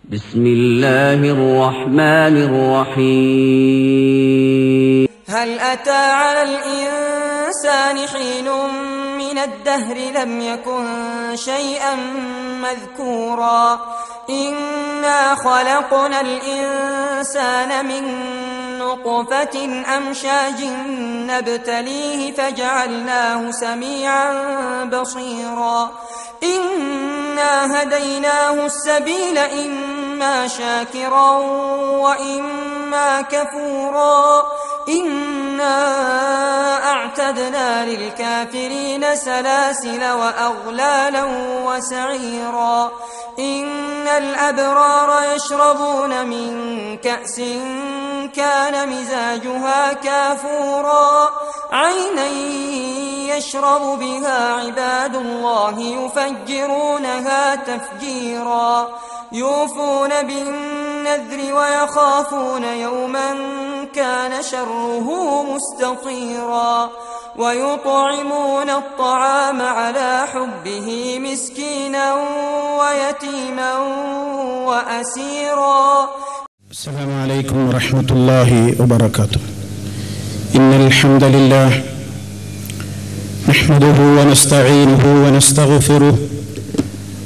بسم الله الرحمن الرحيم هل أتى على الإنسان حين من الدهر لم يكن شيئا مذكورا إنا خلقنا الإنسان من نطفة أمشاج نبتليه فجعلناه سميعا بصيرا إنا هديناه السبيل إما شاكرا وإما كفورا إنا أعتدنا للكافرين سلاسل وأغلالا وسعيرا إن الأبرار يشربون من كأس كان مزاجها كافورا عينا يشرب بها عباد الله يفجرونها تفجيرا يوفون بالنذر ويخافون يوما كان شره مستطيرا ويطعمون الطعام على حبه مسكينا ويتيما وأسيرا. السلام عليكم ورحمة الله وبركاته. إن الحمد لله نحمده ونستعينه ونستغفره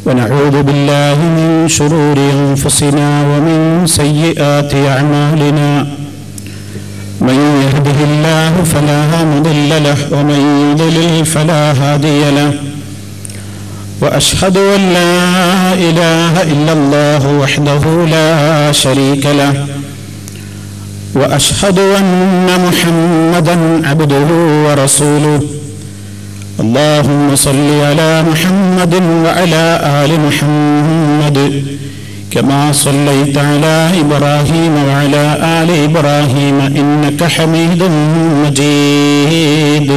ونعوذ بالله من شرور أنفسنا ومن سيئات أعمالنا من يهده الله فلا مضل له ومن يضلل فلا هادي له وأشهد أن لا إله إلا الله وحده لا شريك له وأشهد أن محمدا عبده ورسوله. اللهم صل على محمد وعلى آل محمد كما صليت على إبراهيم وعلى آل إبراهيم إنك حميد مجيد.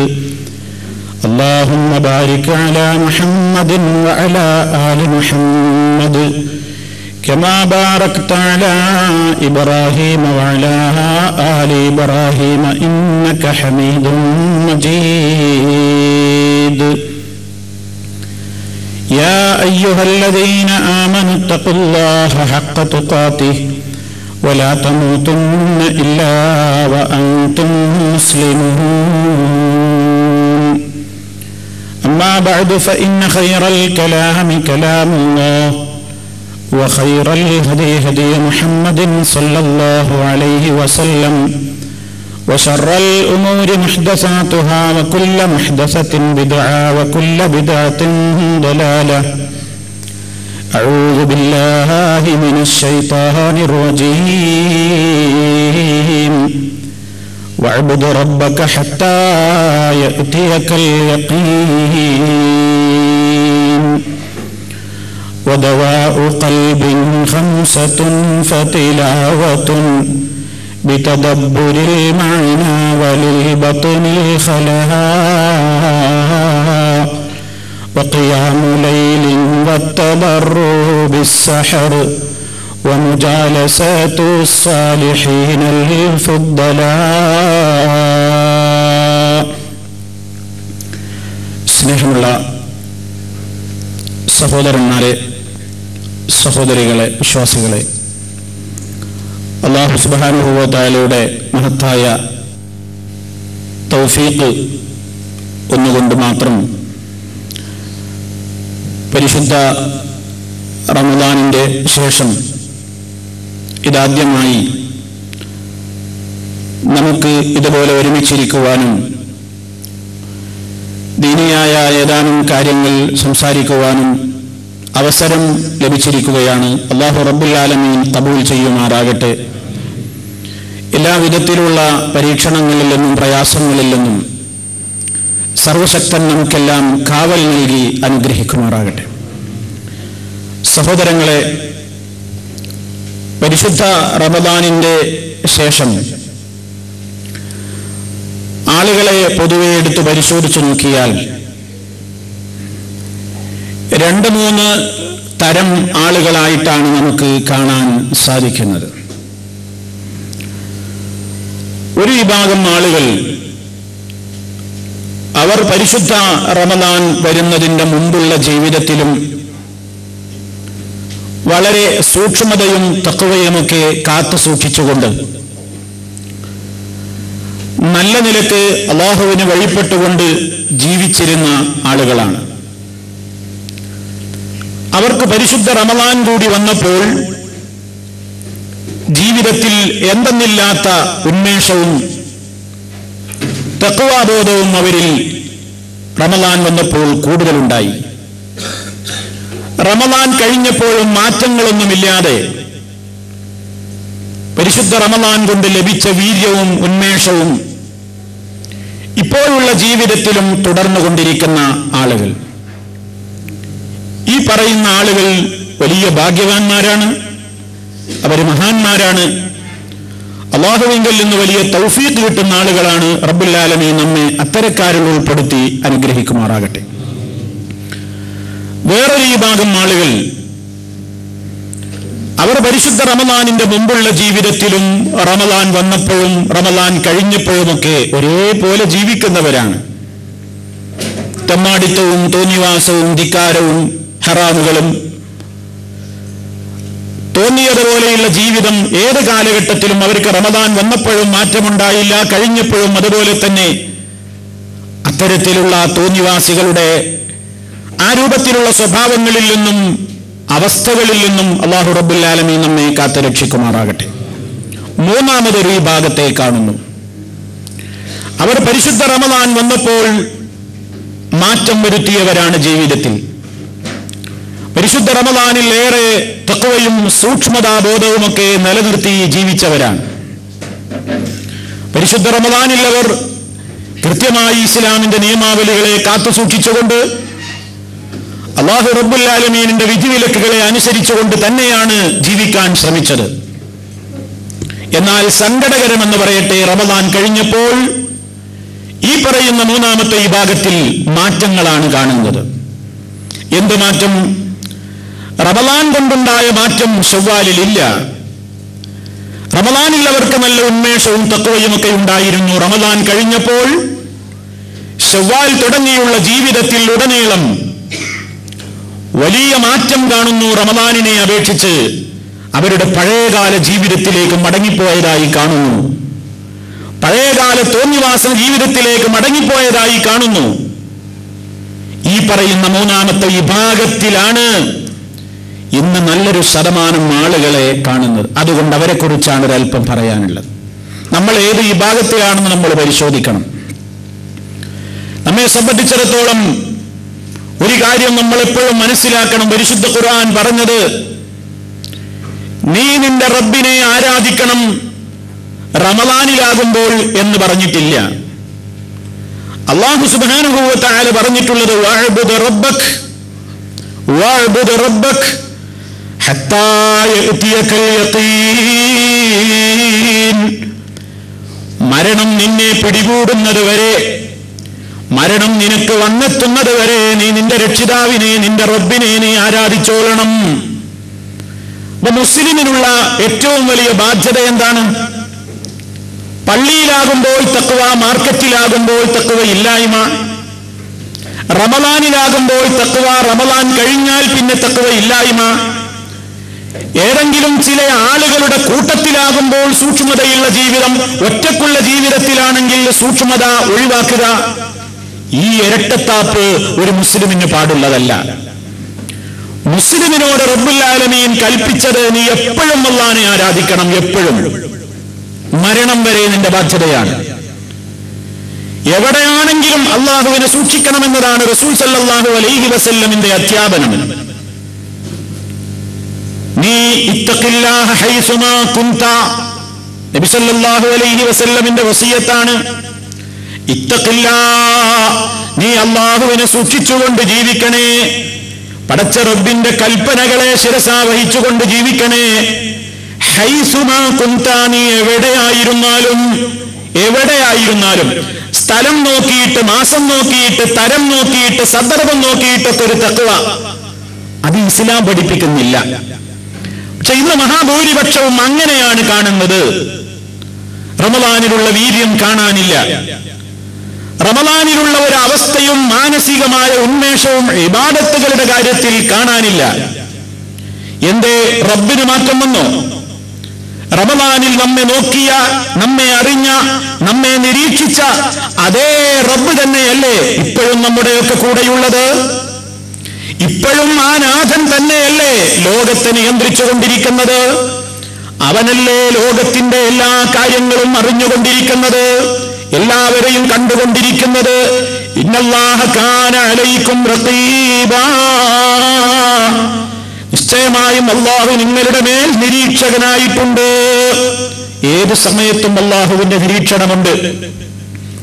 اللهم بارك على محمد وعلى آل محمد كما باركت على إبراهيم وعلى آل إبراهيم إنك حميد مجيد. يا أيها الذين آمنوا اتقوا الله حق تقاته ولا تموتن إلا وأنتم مسلمون. أما بعد فإن خير الكلام كلام الله وخير الهدي هدي محمد صلى الله عليه وسلم وشر الأمور محدثاتها وكل محدثة بدعة وكل بدعة ضلالة. أعوذ بالله من الشيطان الرجيم. واعبد ربك حتى يأتيك اليقين. ودواء قلب خمسة فتلاوة بتدبر المعنى وللبطن الخلاء وقيام ليل والتضرع بالسحر ومجالسات الصالحين الفضلاء. സ്നേഹമുള്ള സഹോദരന്മാരെ, സഹോദരികളെ, വിശ്വാസികളെ, അല്ലാഹു സുബ്ഹാനഹു വ തആലയുടെ മഹത്തായ തൗഫീഖ് ഒന്നുകൊണ്ട് മാത്രം പരിശുദ്ധ റമദാനിന്റെ ശേഷം ഇതാദ്യമായി നമുക്ക് ഇതുപോലെ ഒരുമിച്ചിരിക്കുവാനും ദീനിയായ ഏതാനും കാര്യങ്ങൾ സംസാരിക്കുവാനും അവസരം ലഭിച്ചിരിക്കുകയാണ്. അല്ലാഹു റബ്ബുൽ ആലമീൻ ഖബൂൽ ചെയ്യുമാറാകട്ടെ. എല്ലാവിധത്തിലുള്ള പരീക്ഷണങ്ങളിൽ നിന്നും പ്രയാസങ്ങളിൽ നിന്നും സർവശക്തൻ നമുക്കെല്ലാം കാവൽ നൽകി അനുഗ്രഹിക്കുമാറാകട്ടെ. സഹോദരങ്ങളെ, പരിശുദ്ധ റമദാനിന്റെ ശേഷം ആളുകളെ പൊതുവെ എടുത്ത് പരിശോധിച്ചു നോക്കിയാൽ 2-3 തരം ആളുകളായിട്ടാണ് നമുക്ക് കാണാൻ സാധിക്കുന്നത്. ഒരു വിഭാഗം ആളുകൾ അവർ പരിശുദ്ധ റമദാൻ വരുന്നതിന്റെ മുമ്പുള്ള ജീവിതത്തിലും വളരെ സൂക്ഷ്മതയും തഖ്വയുമൊക്കെ കാത്തു സൂക്ഷിച്ചുകൊണ്ട് നല്ല നിലക്ക് അല്ലാഹുവിന് വഴിപ്പെട്ടുകൊണ്ട് ജീവിച്ചിരുന്ന ആളുകളാണ്. അവർക്ക് പരിശുദ്ധ റമളാൻ കൂടി വന്നപ്പോൾ ജീവിതത്തിൽ എന്തെന്നില്ലാത്ത ഉന്മേഷവും തഖ്വാബോധവും അവരിൽ റമളാൻ വന്നപ്പോൾ കൂടുതലുണ്ടായി. റമളാൻ കഴിഞ്ഞപ്പോഴും മാറ്റങ്ങളൊന്നുമില്ലാതെ പരിശുദ്ധ റമളാൻ കൊണ്ട് ലഭിച്ച വീര്യവും ഉന്മേഷവും ഇപ്പോഴുള്ള ജീവിതത്തിലും തുടർന്നുകൊണ്ടിരിക്കുന്ന ആളുകൾ, ഈ പറയുന്ന ആളുകൾ വലിയ ഭാഗ്യവാന്മാരാണ്, അവർ മഹാന്മാരാണ്. അല്ലാഹുവിങ്കൽ നിന്ന് വലിയ തൗഫീഖ് കിട്ടുന്ന ആളുകളാണ്. റബ്ബുൽ ആലമീൻ നമ്മെ അത്തരക്കാരിൽ ഉൾപ്പെടുത്തി അനുഗ്രഹിക്കുമാറാകട്ടെ. വേറൊരു വിഭാഗം ആളുകൾ അവർ പരിശുദ്ധ റമളാനിന്റെ മുമ്പുള്ള ജീവിതത്തിലും റമളാൻ വന്നപ്പോഴും റമളാൻ കഴിഞ്ഞപ്പോഴുമൊക്കെ ഒരേപോലെ ജീവിക്കുന്നവരാണ്. തെമ്മാടിത്തവും തോന്നിവാസവും ധിക്കാരവും ഹറാമുകളും തോന്നിയതുപോലെയുള്ള ജീവിതം ഏത് കാലഘട്ടത്തിലും അവർക്ക് റമളാൻ വന്നപ്പോഴും മാറ്റമുണ്ടായില്ല, കഴിഞ്ഞപ്പോഴും അതുപോലെ തന്നെ. അത്തരത്തിലുള്ള തോന്നിവാസികളുടെ ആ രൂപത്തിലുള്ള സ്വഭാവങ്ങളിൽ നിന്നും അവസ്ഥകളിൽ നിന്നും അല്ലാഹു റബ്ബുൽ ആലമീൻ നമ്മെ കാത്തുരക്ഷിക്കുമാറാകട്ടെ. മൂന്നാമതൊരു വിഭാഗത്തെ കാണുന്നു. അവർ പരിശുദ്ധ റമളാൻ വന്നപ്പോൾ മാറ്റം വരുത്തിയവരാണ് ജീവിതത്തിൽ. പരിശുദ്ധ റമളാനിൽ ഏറെ തഖ്വയും സൂക്ഷ്മതാബോധവുമൊക്കെ നിലനിർത്തി ജീവിച്ചവരാണ്. പരിശുദ്ധ റമളാനിൽ അവർ കൃത്യമായി ഇസ്ലാമിന്റെ നിയമാവലികളെ കാത്തുസൂക്ഷിച്ചുകൊണ്ട് അല്ലാഹു റബ്ബുൽ ആലമീനിന്റെ വിധിവിലക്കുകളെ അനുസരിച്ചുകൊണ്ട് തന്നെയാണ് ജീവിക്കാൻ ശ്രമിച്ചത്. എന്നാൽ സങ്കടകരമെന്ന് പറയട്ടെ, റമളാൻ കഴിഞ്ഞപ്പോൾ ഈ പറയുന്ന മൂന്നാമത്തെ വിഭാഗത്തിൽ മാറ്റങ്ങളാണ് കാണുന്നത്. എന്ത് മാറ്റം? റമളാൻ കൊണ്ടുണ്ടായ മാറ്റം ശവ്വാലിലില്ല. റമളാനിൽ അവർക്ക് നല്ല ഉന്മേഷവും തഖ്വയുമൊക്കെ ഉണ്ടായിരുന്നു. റമളാൻ കഴിഞ്ഞപ്പോൾ ശവ്വാൽ തുടങ്ങിയുള്ള ജീവിതത്തിൽ ഉടനീളം വലിയ മാറ്റം കാണുന്നു. റമളാനിനെ അപേക്ഷിച്ച് അവരുടെ പഴയകാല ജീവിതത്തിലേക്ക് മടങ്ങിപ്പോയതായി കാണുന്നു. പഴയകാല തോന്നിവാസ ജീവിതത്തിലേക്ക് മടങ്ങിപ്പോയതായി കാണുന്നു. ഈ പറയുന്ന മൂന്നാമത്തെ വിഭാഗത്തിലാണ് ഇന്ന് നല്ലൊരു ശതമാനം ആളുകളെ കാണുന്നത്. അതുകൊണ്ട് അവരെക്കുറിച്ചാണ് ഒരല്പം പറയാനുള്ളത്. നമ്മൾ ഏത് വിഭാഗത്തിലാണെന്ന് നമ്മൾ പരിശോധിക്കണം. നമ്മെ സംബന്ധിച്ചിടത്തോളം ഒരു കാര്യം നമ്മൾ എപ്പോഴും മനസ്സിലാക്കണം. പരിശുദ്ധ ഖുർആൻ പറഞ്ഞത് നീ നിന്റെ റബ്ബിനെ ആരാധിക്കണം റമളാനിലാകുമ്പോൾ എന്ന് പറഞ്ഞിട്ടില്ല. അല്ലാഹു സുബ്ഹാനഹു വ തആല പറഞ്ഞിട്ടുള്ളത് വഅബ്ദു റബ്ബക് ഹത്താ യഅതിയകൽ യഖീൻ. മരണം നിന്നെ പിടികൂടുന്നത് വരെ, മരണം നിനക്ക് വന്നെത്തുന്നത് വരെ നീ നിന്റെ രക്ഷിതാവിനെ, നിന്റെ റബ്ബിനെ നീ ആരാധിച്ചോളണം. അപ്പൊ മുസ്ലിമിനുള്ള ഏറ്റവും വലിയ ബാധ്യത എന്താണ്? പള്ളിയിലാകുമ്പോൾ തഖ്വ, മാർക്കറ്റിലാകുമ്പോൾ തഖ്വ ഇല്ലായ്മ, റമളാനിലാകുമ്പോൾ തഖ്വ, റമളാൻ കഴിഞ്ഞാൽ പിന്നെ തഖ്വ ഇല്ലായ്മ, ഏതെങ്കിലും ചില ആളുകളുടെ കൂട്ടത്തിലാകുമ്പോൾ സൂക്ഷ്മതയുള്ള ജീവിതം, ഒറ്റക്കുള്ള ജീവിതത്തിലാണെങ്കിൽ സൂക്ഷ്മത ഒഴിവാക്കുക. ഈ ഇരട്ടത്താപ്പ് ഒരു മുസ്ലിമിന് പാടുള്ളതല്ല. മുസ്ലിമിനോട് റബ്ബുൽ ആലമീൻ കൽപ്പിച്ചത് നീ എപ്പോഴും അല്ലാഹുവിനെ ആരാധിക്കണം. എപ്പോഴും, മരണം വരെ നിന്റെ ബാധ്യതയാണ്. എവിടെയാണെങ്കിലും അള്ളാഹുവിനെ സൂക്ഷിക്കണമെന്നതാണ് റസൂൽ സല്ലല്ലാഹു അലൈഹി വസല്ലമിന്റെ അധ്യാപനം. നീ ഇത്തഖില്ലാഹ ഹൈസുമാ കുൻത, നബി സല്ലല്ലാഹു അലൈഹി വസല്ലമിന്റെ വസിയത്താണ്. ഇത്തഖില്ലാഹ്, നീ അള്ളാഹുവിനെ സൂക്ഷിച്ചുകൊണ്ട് ജീവിക്കണേ. പടച്ച റബ്ബിന്റെ കൽപ്പനകളെ ശിരസാ വഹിച്ചുകൊണ്ട് ജീവിക്കണേ. ഹൈസുമാ കുൻത, നീ എവിടെയായിരുന്നാലും, എവിടെയായിരുന്നാലും സ്ഥലം നോക്കിയിട്ട്, മാസം നോക്കിയിട്ട്, തരം നോക്കിയിട്ട്, സന്ദർഭം നോക്കിയിട്ടൊക്കെ ഒരു തഖ്വ അത് ഇസ്ലാം പഠിപ്പിക്കുന്നില്ല. പക്ഷെ ഇന്ന് മഹാഭൂരിപക്ഷവും അങ്ങനെയാണ് കാണുന്നത്. റമളാനിലുള്ള വീര്യം കാണാനില്ല. റമളാനിലുള്ള ഒരു അവസ്ഥയും മാനസികമായ ഉന്മേഷവും ഇബാദത്തുകളുടെ കാര്യത്തിൽ കാണാനില്ല. എന്തേ റബ്ബിന് മാറ്റം വന്നോ? റമദാനിൽ നമ്മെ നോക്കിയ, നമ്മെ അറിഞ്ഞ, നമ്മെ നിരീക്ഷിച്ച അതേ റബ്ബ് തന്നെയല്ലേ ഇപ്പോഴും നമ്മുടെയൊക്കെ കൂടെയുള്ളത്? ഇപ്പോഴും ആ നാഥൻ തന്നെയല്ലേ ലോകത്തെ നിയന്ത്രിച്ചുകൊണ്ടിരിക്കുന്നത്? അവനല്ലേ ലോകത്തിന്റെ എല്ലാ കാര്യങ്ങളും അറിഞ്ഞുകൊണ്ടിരിക്കുന്നത്, എല്ലാവരെയും കണ്ടുകൊണ്ടിരിക്കുന്നത്? ഇന്നല്ലാഹ കാന അലൈക്കും റഖീബാ, നിശ്ചയമായും അല്ലാഹു നിങ്ങളുടെ മേൽ നിരീക്ഷകനായിട്ടുണ്ട്. ഏത് സമയത്തും അല്ലാഹുവിന്റെ നിരീക്ഷണമുണ്ട്.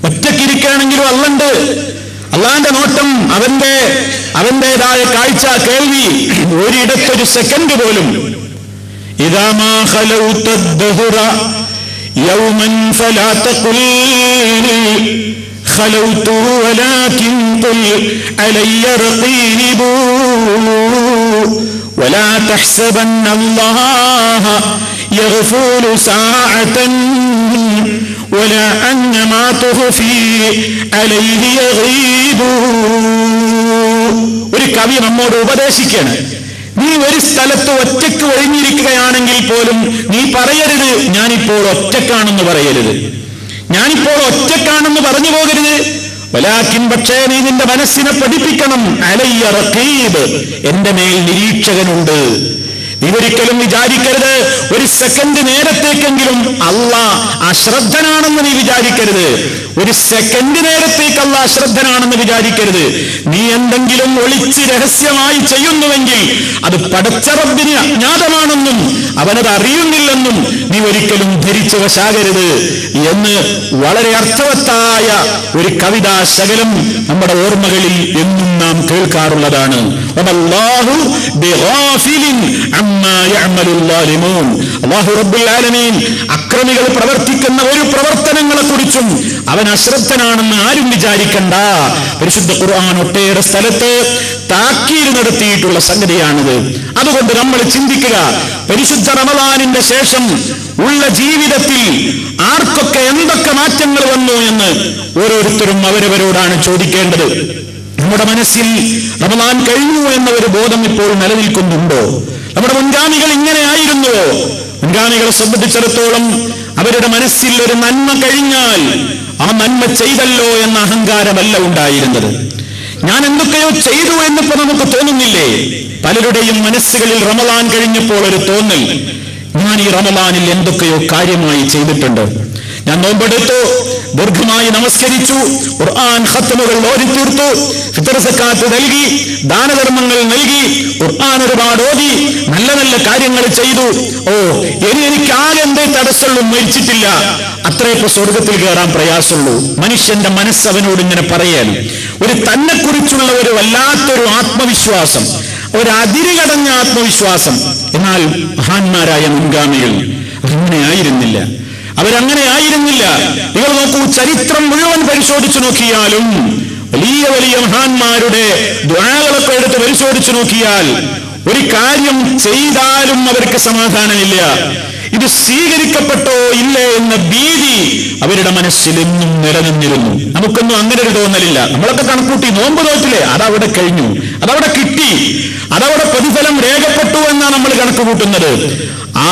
ഒറ്റക്കിരിക്കുകയാണെങ്കിലും അള്ളണ്ട്. അള്ളാന്റെ നോട്ടം, അവന്റേതായ കാഴ്ച, കേൾവി ഒരിടത്തൊരു സെക്കൻഡ് പോലും. ഇദാ മാ ഖലൗത ദഹ്റ യൗമൻ ഫലാ തഖുൽ ഖലൗതു വലാകിൻ ഖുൽ അലയ്യ റഖീബു വലാ തഹ്സബന്ന അല്ലാഹ യഗ്ഫുലു സഅതൻ വലാ അന്ന മാ തുഖ്ഫി അലൈഹി യഗീബു. ഒരു കവി നമ്മോട് ഉപദേശിക്കുകയാണ്, നീ ഒരു സ്ഥലത്ത് ഒറ്റയ്ക്ക് ഒഴിഞ്ഞിരിക്കുകയാണെങ്കിൽ പോലും നീ പറയരുത് ഞാനിപ്പോൾ ഒറ്റക്കാണെന്ന് പറയരുത്, ഞാനിപ്പോൾ ഒറ്റക്കാണെന്ന് പറഞ്ഞു പോകരുത്. വലാകിൻ, പക്ഷേ നീ നിന്റെ മനസ്സിനെ പഠിപ്പിക്കണം, അലയ്യ റഖീബ്, എന്റെ മേൽ നിരീക്ഷകനുണ്ട്. നീ ഒരിക്കലും വിചാരിക്കരുത് ഒരു സെക്കൻഡ് നേരത്തേക്കെങ്കിലും അല്ലാഹ് അശ്രദ്ധനാണെന്ന് നീ വിചാരിക്കരുത്. ഒരു സെക്കൻഡ് നേരത്തേക്ക് അല്ലാഹ് അശ്രദ്ധനാണെന്ന് വിചാരിക്കരുത്. നീ എന്തെങ്കിലും ഒളിച്ച് രഹസ്യമായി ചെയ്യുന്നുവെങ്കിൽ അത് പടച്ച റബ്ബിന് അജ്ഞാതമാണെന്നും അവനത് അറിയുന്നില്ലെന്നും നീ ഒരിക്കലും ധരിച്ചു വശാകരുത് എന്ന് വളരെ അർത്ഥവത്തായ ഒരു കവിതാ ശകലം നമ്മുടെ ഓർമ്മകളിൽ എന്നും നാം കേൾക്കാറുള്ളതാണ്. വല്ലാഹു ബിഗാഫിലിൻ അമ്മാ യഅമലുൽ ളാലിമൂൻ. അല്ലാഹു റബ്ബുൽ ആലമീൻ അക്രമികൾ പ്രവർത്തിക്കുന്ന ഒരു പ്രവർത്തനങ്ങളെ കുറിച്ചും അവൻ അശ്രദ്ധനാണെന്ന് ആരും വിചാരിക്കണ്ട. പരിശുദ്ധ ഖുർആൻ ഒട്ടേറെ സ്ഥലത്ത് താക്കീത് നടത്തിയിട്ടുള്ള സംഗതിയാണിത്. അതുകൊണ്ട് നമ്മൾ ചിന്തിക്കുക, പരിശുദ്ധ റമദാനിന്റെ ശേഷം ഉള്ള ജീവിതത്തിൽ ആർക്കൊക്കെ എന്തൊക്കെ മാറ്റങ്ങൾ വന്നു എന്ന് ഓരോരുത്തരും അവരവരോടാണ് ചോദിക്കേണ്ടത്. നമ്മുടെ മനസ്സിൽ റമദാൻ കഴിഞ്ഞു എന്ന ഒരു ബോധം ഇപ്പോൾ നിലനിൽക്കുന്നുണ്ടോ? നമ്മുടെ മുൻഗാമികൾ ഇങ്ങനെയായിരുന്നുവോ? മുൻഗാമികളെ സംബന്ധിച്ചിടത്തോളം അവരുടെ മനസ്സിൽ ഒരു നന്മ കഴിഞ്ഞാൽ ആ നന്മ ചെയ്തല്ലോ എന്ന അഹങ്കാരമല്ല ഉണ്ടായിരുന്നത്. ഞാൻ എന്തൊക്കെയോ ചെയ്തു എന്നിപ്പോ നമുക്ക് തോന്നുന്നില്ലേ? പലരുടെയും മനസ്സുകളിൽ റമദാൻ കഴിഞ്ഞപ്പോൾ ഒരു തോന്നൽ, ഞാൻ ഈ റമദാനിൽ എന്തൊക്കെയോ കാര്യമായി ചെയ്തിട്ടുണ്ട്. ഞാൻ നോമ്പെടുത്തു, ദീർഘമായി നമസ്കരിച്ചു, ഖുർആൻ ഖത്മുകൾ ഓതിത്തീർത്തു, ഫിത്ർ സക്കാത്ത് നൽകി, ദാനധർമ്മങ്ങൾ നൽകി, ഖുർആൻ ഒരുപാട് ഓതി, നല്ല നല്ല കാര്യങ്ങൾ ചെയ്തു. ഇനി എനിക്ക് ആകെ എന്തേ തടസ്സമുള്ളൂ, മരിച്ചിട്ടില്ല, അത്രേ ഇപ്പൊ സ്വർഗത്തിൽ കയറാൻ പ്രയാസമുള്ളൂ. മനുഷ്യന്റെ മനസ്സ് അവനോട് ഇങ്ങനെ പറയാൻ, ഒരു തന്നെ കുറിച്ചുള്ള ഒരു വല്ലാത്തൊരു ആത്മവിശ്വാസം, ഒരു അതിരുകടഞ്ഞ ആത്മവിശ്വാസം. എന്നാൽ മഹാന്മാരായ മുൻഗാമികൾ അങ്ങനെ ആയിരുന്നില്ല. അവരങ്ങനെ ആയിരുന്നില്ല. നിങ്ങൾ നോക്കൂ, ചരിത്രം മുഴുവൻ പരിശോധിച്ചു നോക്കിയാലും, വലിയ വലിയ മഹാന്മാരുടെ ദുആകളൊക്കെ എടുത്ത് പരിശോധിച്ചു നോക്കിയാൽ ഒരു കാര്യം ചെയ്താലും അവർക്ക് സമാധാനമില്ല. ഇത് സ്വീകരിക്കപ്പെട്ടോ ഇല്ലേ എന്ന ഭീതി അവരുടെ മനസ്സിൽ എന്നും നിലനിന്നിരുന്നു. നമുക്കൊന്നും അങ്ങനെ ഒരു തോന്നലില്ല. നമ്മളൊക്കെ കണക്കൂട്ടി, നോമ്പ് നോറ്റില്ലേ, അതവിടെ കഴിഞ്ഞു, അതവിടെ കിട്ടി, അതവിടെ പ്രതിഫലം രേഖപ്പെട്ടു എന്നാണ് നമ്മൾ കണക്ക് കൂട്ടുന്നത്.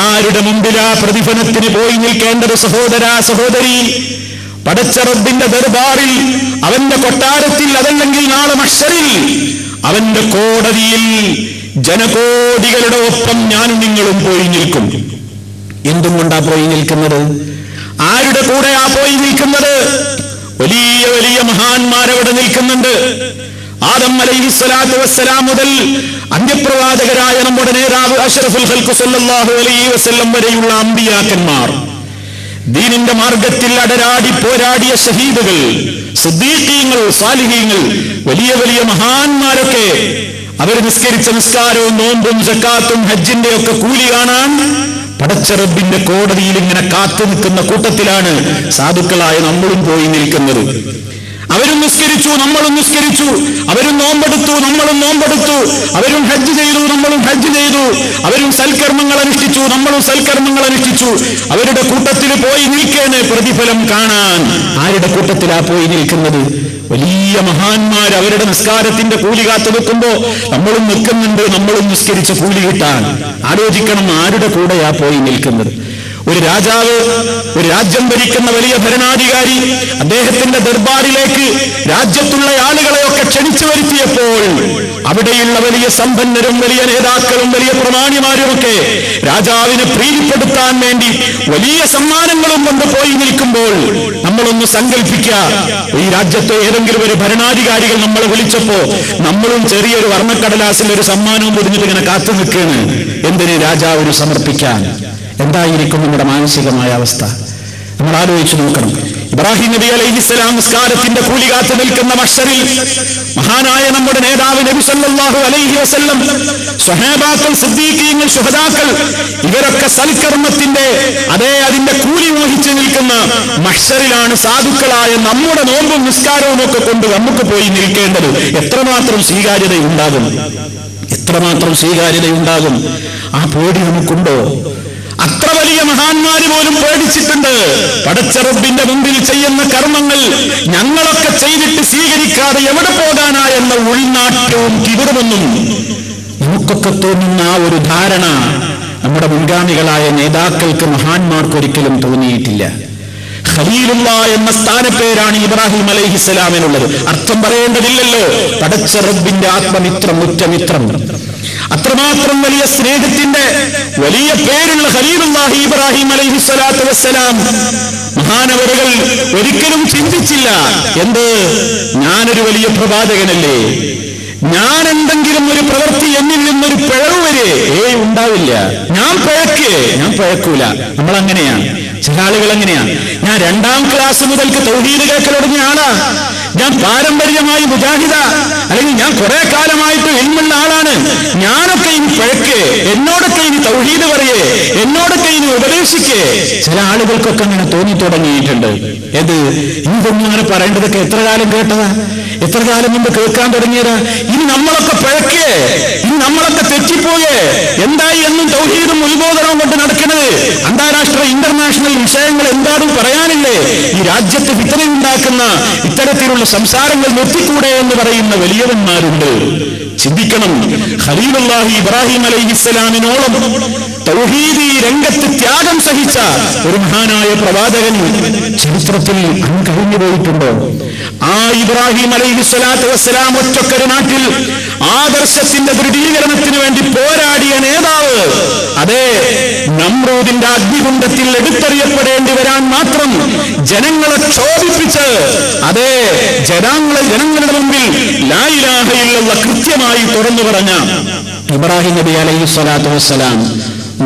ആരുടെ മുമ്പിലാ പ്രതിഫലത്തിന് പോയി നിൽക്കേണ്ടത്? സഹോദരാ, സഹോദരി, പടച്ച റബ്ബിന്റെ ദർബാറിൽ, അവന്റെ കൊട്ടാരത്തിൽ, അതല്ലെങ്കിൽ നാളെ മഹ്ശറിൽ, അവന്റെ കോടതിയിൽ ജനകോടികളുടെ ഒപ്പം ഞാനും നിങ്ങളും പോയി നിൽക്കും. എന്തും കൊണ്ടാ പോയി നിൽക്കുന്നത്? ആരുടെ കൂടെയാ പോയി നിൽക്കുന്നത്? വലിയ വലിയ മഹാന്മാരവിടെ നിൽക്കുന്നുണ്ട്. ആദം അലൈഹിസ്സലാത്തു വസ്സലാം മുതൽ അന്ത്യപ്രവാചകരായ നമ്മുടെ നേതാവ് അഷ്റഫുൽ ഖൽഖ് സല്ലല്ലാഹു അലൈഹി വസല്ലം വരെയുള്ള അമ്പിയാക്കന്മാർ, ദീനിന്റെ മാർഗത്തിൽ അടരാടി പോരാടിയ ഷഹീദുകൾ, സിദ്ദീഖീങ്ങൾ, സാലിഹീങ്ങൾ, വലിയ വലിയ മഹാന്മാരൊക്കെ അവർ നിസ്കരിച്ച നിസ്കാരവും നോമ്പും സക്കാത്തും ഹജ്ജിന്റെ ഒക്കെ കൂലി കാണാൻ പടച്ച റബ്ബിന്റെ കോടതിയിൽ ഇങ്ങനെ കാത്തു നിൽക്കുന്ന കൂട്ടത്തിലാണ് സാധുക്കളായ നമ്മളും പോയി നിൽക്കുന്നത്. അവരും നിസ്കരിച്ചു, നമ്മളും നിസ്കരിച്ചു. അവരും നോമ്പെടുത്തു, നമ്മളും നോമ്പെടുത്തു. അവരും ഹജ്ജ് ചെയ്തു, നമ്മളും ഹജ്ജ് ചെയ്തു. അവരും സൽക്കർമ്മങ്ങൾ അനുഷ്ഠിച്ചു, നമ്മളും സൽക്കർമ്മങ്ങൾ അനുഷ്ഠിച്ചു. അവരുടെ കൂട്ടത്തിൽ പോയി നിൽക്കേണ് പ്രതിഫലം കാണാൻ. ആരുടെ കൂട്ടത്തിലാ പോയി നിൽക്കുന്നത്? വലിയ മഹാന്മാർ അവരുടെ നിസ്കാരത്തിന്റെ കൂലി കാത്തു നിൽക്കുമ്പോ നമ്മളും നിൽക്കുന്നുണ്ട്, നമ്മളും നിസ്കരിച്ച് കൂലി കിട്ടാൻ. ആലോചിക്കണം, ആരുടെ കൂടെയാ പോയി നിൽക്കുന്നത്? ഒരു രാജാവ്, ഒരു രാജ്യം ഭരിക്കുന്ന വലിയ ഭരണാധികാരി അദ്ദേഹത്തിന്റെ ദർബാറിലേക്ക് രാജ്യത്തുള്ള ആളുകളെയൊക്കെ ക്ഷണിച്ചു വരുത്തിയപ്പോൾ അവിടെയുള്ള വലിയ സമ്പന്നരും വലിയ നേതാക്കളും വലിയ പ്രമാണിമാരുമൊക്കെ രാജാവിനെ പ്രീതിപ്പെടുത്താൻ വേണ്ടി വലിയ സമ്മാനങ്ങളും കൊണ്ട് പോയി നിൽക്കുമ്പോൾ നമ്മളൊന്ന് സങ്കല്പിക്കുക, ഈ രാജ്യത്തെ ഏതെങ്കിലും ഒരു ഭരണാധികാരികൾ നമ്മളെ വിളിച്ചപ്പോ നമ്മളും ചെറിയൊരു വർണ്ണക്കടലാസിൽ ഒരു സമ്മാനവും പൊതിഞ്ഞിട്ട് ഇങ്ങനെ കാത്തു നിൽക്കുകയാണ്. എന്തിന്? രാജാവിന് സമർപ്പിക്കാൻ. എന്തായിരിക്കും നമ്മുടെ മാനസികമായ അവസ്ഥ? നമ്മൾ ആലോചിച്ചു നോക്കണം. ഇബ്രാഹിം നബി അലൈഹിസ്സലാം നിസ്കാരത്തിന്റെ കൂലി കാത്തു നിൽക്കുന്ന മഹ്ശറിൽ മഹാനായ നമ്മുടെ നേതാവ് നബി സല്ലല്ലാഹു അലൈഹി വസല്ലം, സ്വഹാബാക്കൾ, സിദ്ദീഖീങ്ങൾ, ശുഹദാക്കൾ ഇവരൊക്കെ സൽക്കർമ്മത്തിന്റെ അതിന്റെ കൂലി മോഹിച്ചു നിൽക്കുന്ന മഹ്ശറിലാണ് സാധുക്കളായ നമ്മുടെ നോമ്പും നിസ്കാരവും ഒക്കെ കൊണ്ട് നമുക്ക് പോയി നിൽക്കേണ്ടത്. എത്രമാത്രം സ്വീകാര്യതയുണ്ടാകും, എത്രമാത്രം സ്വീകാര്യതയുണ്ടാകും? ആ പേടി നമുക്കുണ്ടോ? അത്ര വലിയ മഹാന്മാര് പോലും പേടിച്ചിട്ടുണ്ട്. പടച്ച റബ്ബിന്റെ മുമ്പിൽ ചെയ്യുന്ന കർമ്മങ്ങൾ ഞങ്ങളൊക്കെ ചെയ്തിട്ട് സ്വീകരിക്കാതെ എവിടെ പോകാനാ എന്ന ഉൾനാട്ടവും കിവിടുമെന്നും നമുക്കൊക്കെ തോന്നുന്ന ആ ഒരു ധാരണ നമ്മുടെ മുൻഗാമികളായ നേതാക്കൾക്ക്, മഹാന്മാർക്ക് ഒരിക്കലും തോന്നിയിട്ടില്ല. ഖലീലുള്ള എന്ന സ്ഥാനപ്പേരാണ് ഇബ്രാഹിം അലൈഹിസ്സലാമിനുള്ളത്. അർത്ഥം പറയേണ്ടതില്ലല്ലോ. പടച്ച റബ്ബിന്റെ ആത്മമിത്രം, ഉറ്റമിത്രം. അത്രമാത്രം വലിയ സ്നേഹത്തിന്റെ വലിയ പേരുള്ള ഖലീലുല്ലാഹി ഇബ്രാഹിം അലൈഹിസ്സലാത്തു വസ്സലാം മഹാനവറുകൾ ഒരിക്കലും ചിന്തിച്ചില്ല, എന്ത്, ഞാനൊരു വലിയ പ്രവാചകനല്ലേ, ഞാൻ എന്തെങ്കിലും ഒരു പ്രവൃത്തി എന്നിൽ നിന്നൊരു പിഴവ് വരെ ഉണ്ടാവില്ല, ഞാൻ പിഴക്കൂല. നമ്മളങ്ങനെയാണ്. ചില ആളുകൾ അങ്ങനെയാണ്. ഞാൻ 2ാം ക്ലാസ് മുതൽക്ക് തൗഹീദ് കേൾക്കൽ തുടങ്ങിയ ആളാ, ഞാൻ പാരമ്പര്യമായി മുജാഹിദ, അല്ലെങ്കിൽ ഞാൻ കുറെ കാലമായിട്ട് ഇൽമുള്ള ആളാണ്, ഞാനൊക്കെ ഇനി പിഴക്കേ, എന്നോടൊക്കെ ഇനി തൗഹീദ് പറയേ, എന്നോടൊക്കെ ഇനി ഉപദേശിക്കേ. ചില ആളുകൾക്കൊക്കെ അങ്ങനെ തോന്നി തുടങ്ങിയിട്ടുണ്ട്. ഇതൊന്നും അങ്ങനെ പറയേണ്ടതൊക്കെ എത്ര കാലം കേട്ടതാ, എത്ര കാലം മുമ്പ് കേൾക്കാൻ തുടങ്ങിയതാ. ഇനി നമ്മളൊക്കെ പിഴക്കേ, ഇനി നമ്മളൊക്കെ തെറ്റിപ്പോയേ, എന്തായി എന്നും തൗഹീദും ഉത്ബോധനവും കൊണ്ട് നടക്കുന്നത്. അന്താരാഷ്ട്ര ഇന്റർനാഷണൽ വിഷയങ്ങൾ എന്താണും പറയാനില്ലേ? ഈ രാജ്യത്ത് ഫിത്നയുണ്ടാക്കുന്ന ഇത്തരത്തിലുള്ള സംസാരങ്ങൾ നിർത്തിക്കൂടെ എന്ന് പറയുന്ന വലിയവന്മാരുണ്ട്. ചിന്തിക്കണം. ഖലീലുല്ലാഹി ഇബ്രാഹിം അലൈഹിസ്സലാമിനോളം തൗഹീദി രംഗത്ത് ത്യാഗം സഹിച്ച ഒരു മഹാനായ പ്രവാചകൻ ചരിത്രത്തിൽ കഴിഞ്ഞു പോയിട്ടുണ്ടോ? ആ ഇബ്രാഹിം അലൈഹിസ്സലാത്തു വസ്സലാം ഒറ്റക്കൊരു നാട്ടിൽ ആദർശത്തിന്റെ ദൃഢീകരണത്തിന് വേണ്ടി പോരാടിയ നേതാവ്, നമ്രൂദിന്റെ അഗ്നികുണ്ഡത്തിൽ എടുത്തെറിയപ്പെടേണ്ടി വരാൻ മാത്രം ജനങ്ങളെ ക്ഷോഭിപ്പിച്ച് ജനങ്ങളുടെ മുമ്പിൽ ലാ ഇലാഹ ഇല്ലല്ലാഹ് കൃത്യമായി തുറന്നു പറഞ്ഞ ഇബ്രാഹിം നബി അലൈഹിസ്സലാത്തു വസ്സലാം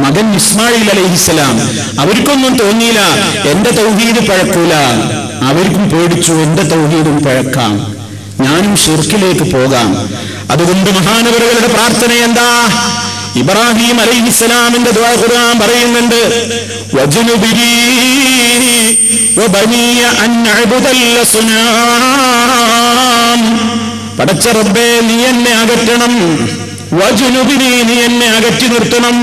മകൻ ഇസ്മായിൽ അലൈഹിസ്സലാം, അവർക്കൊന്നും തോന്നിയില്ല എന്റെ തൗഹീദ് പഴക്കൂല. അവർക്കും പേടിച്ചു, എന്റെ തൗഹീദും പഴക്കാം, ഞാനും ശിർക്കിലേക്ക് പോകാം. അതുകൊണ്ട് മഹാനവറുകളുടെ പ്രാർത്ഥന എന്താ? ഇബ്രാഹിം അലൈഹിസ്സലാമിന്റെ ദുആ ഖുർആൻ പറയുന്നുണ്ട്, വജ്നുബിനി വബനിയ അൻ നഅ്ബുദൽ അസ്നാം. പടച്ച റബ്ബേ, നീ എന്നെ അകറ്റണം. വജ്നുബിനി, നീ എന്നെ അകറ്റി നിർത്തണം.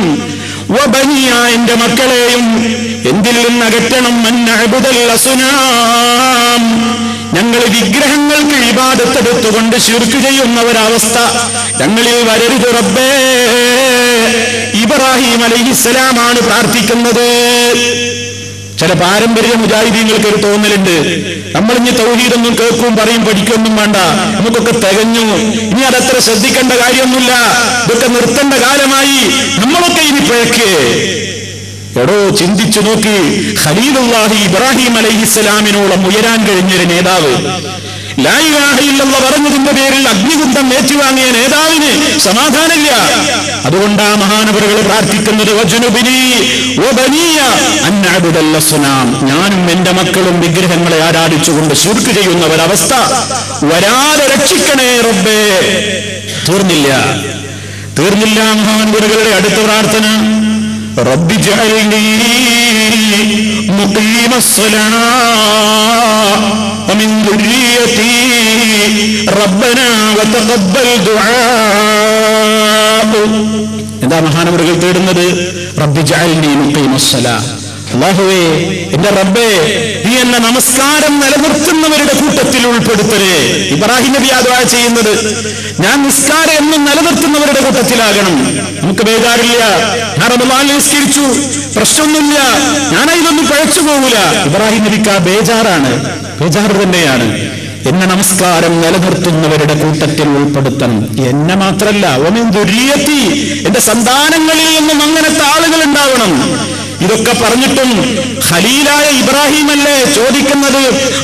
വബനിയ, എന്റെ മക്കളെയും എന്തിൽ നിന്ന് അകറ്റണം? അൻ നഅ്ബുദൽ അസ്നാം. ഞങ്ങൾ വിഗ്രഹങ്ങൾക്ക് ഇബാദത്തെടുത്തുകൊണ്ട് ശിർക്ക് ചെയ്യുന്ന ഒരവസ്ഥ ഞങ്ങളിൽ വരരുത് റബ്ബേ. ഇബ്രാഹിം അലൈഹിസ്സലാമാണ് പ്രാർത്ഥിക്കുന്നത്. ചില പാരമ്പര്യ മുജാഹിദീങ്ങൾക്ക് ഒരു തോന്നലുണ്ട്, നമ്മളിഞ്ഞ് തൗഹീദൊന്നും കേൾക്കും പറയും പഠിക്കൊന്നും വേണ്ട, നമുക്കൊക്കെ തികഞ്ഞു, ഇനി അതത്ര ശ്രദ്ധിക്കേണ്ട കാര്യമൊന്നുമില്ല, ഇതൊക്കെ നിർത്തേണ്ട കാലമായി, നമ്മളൊക്കെ ഇനി പിഴക്കേ. എടോ, ചിന്തിച്ചു നോക്കി. ഖലീലുല്ലാഹി ഇബ്രാഹിം അലൈഹിസ്സലാമിനോളം ഉയരാൻ കഴിഞ്ഞൊരു നേതാവ്, ലാ ഇലാഹ ഇല്ലല്ലാഹ് പറഞ്ഞതിന്റെ പേരിൽ അഗ്നികുണ്ഡം ഏറ്റുവാങ്ങിയ നേതാവിന് സമാധാനമില്ല. അതുകൊണ്ടാ മഹാനവറുകൾ പ്രാർത്ഥിക്കുന്നത്, വജ്നുബിനി വബനിയ അൻ നഅ്ബുദൽ അസ്നാം. ഞാനും എന്റെ മക്കളും വിഗ്രഹങ്ങളെ ആരാധിച്ചുകൊണ്ട് ശിർക്ക് ചെയ്യുന്ന ഒരവസ്ഥ വരാതെ രക്ഷിക്കണേ റബ്ബേ. തീർന്നില്ല മഹാനവറുകളുടെ അടുത്ത പ്രാർത്ഥന, റബ്ബി ജഅൽനി മുഖീമസ്സലാ വമിൻ ദുർരിയതി റബ്ബനാ വതഖബ്ബൽ ദുആ. എന്താ മഹാനവറുകൾ തേടുന്നത്? റബ്ബി ജഅൽനി മുഖീമസ്സലാ. അല്ലാഹുവേ, എന്റെ റബ്ബേ, നീ എന്നെ നമസ്കാരം നിലനിർത്തുന്നവരുടെ കൂട്ടത്തിൽ ഉൾപ്പെടുത്തലേ. ഇബ്രാഹിം നബി ദുആ ചെയ്യുന്നത് ഞാൻ നിസ്കാരം എന്നും നിലനിർത്തുന്നവരുടെ കൂട്ടത്തിലാകണം. നമുക്ക് ബേജാറില്ല, ഞാൻ റമളാനിൽ നിസ്കരിച്ചു, പ്രശ്നമൊന്നുമില്ല, ഞാൻ ഇതൊന്നും പഴച്ചു പോകൂല. ഇബ്രാഹിം നബിക്ക് ബേജാറാണ്, ബേജാറ് തന്നെയാണ്. എന്നെ നമസ്കാരം നിലനിർത്തുന്നവരുടെ കൂട്ടത്തിൽ ഉൾപ്പെടുത്തണം. എന്നെ മാത്രല്ല, വമിൻ ദുർരിയതി, എന്റെ സന്താനങ്ങളിൽ നിന്നും അങ്ങനത്തെ ആളുകൾ ഉണ്ടാവണം. ഇതൊക്കെ പറഞ്ഞിട്ടും ഖലീലായ ഇബ്രാഹിം അല്ലേ ചോദിക്കുന്നത്?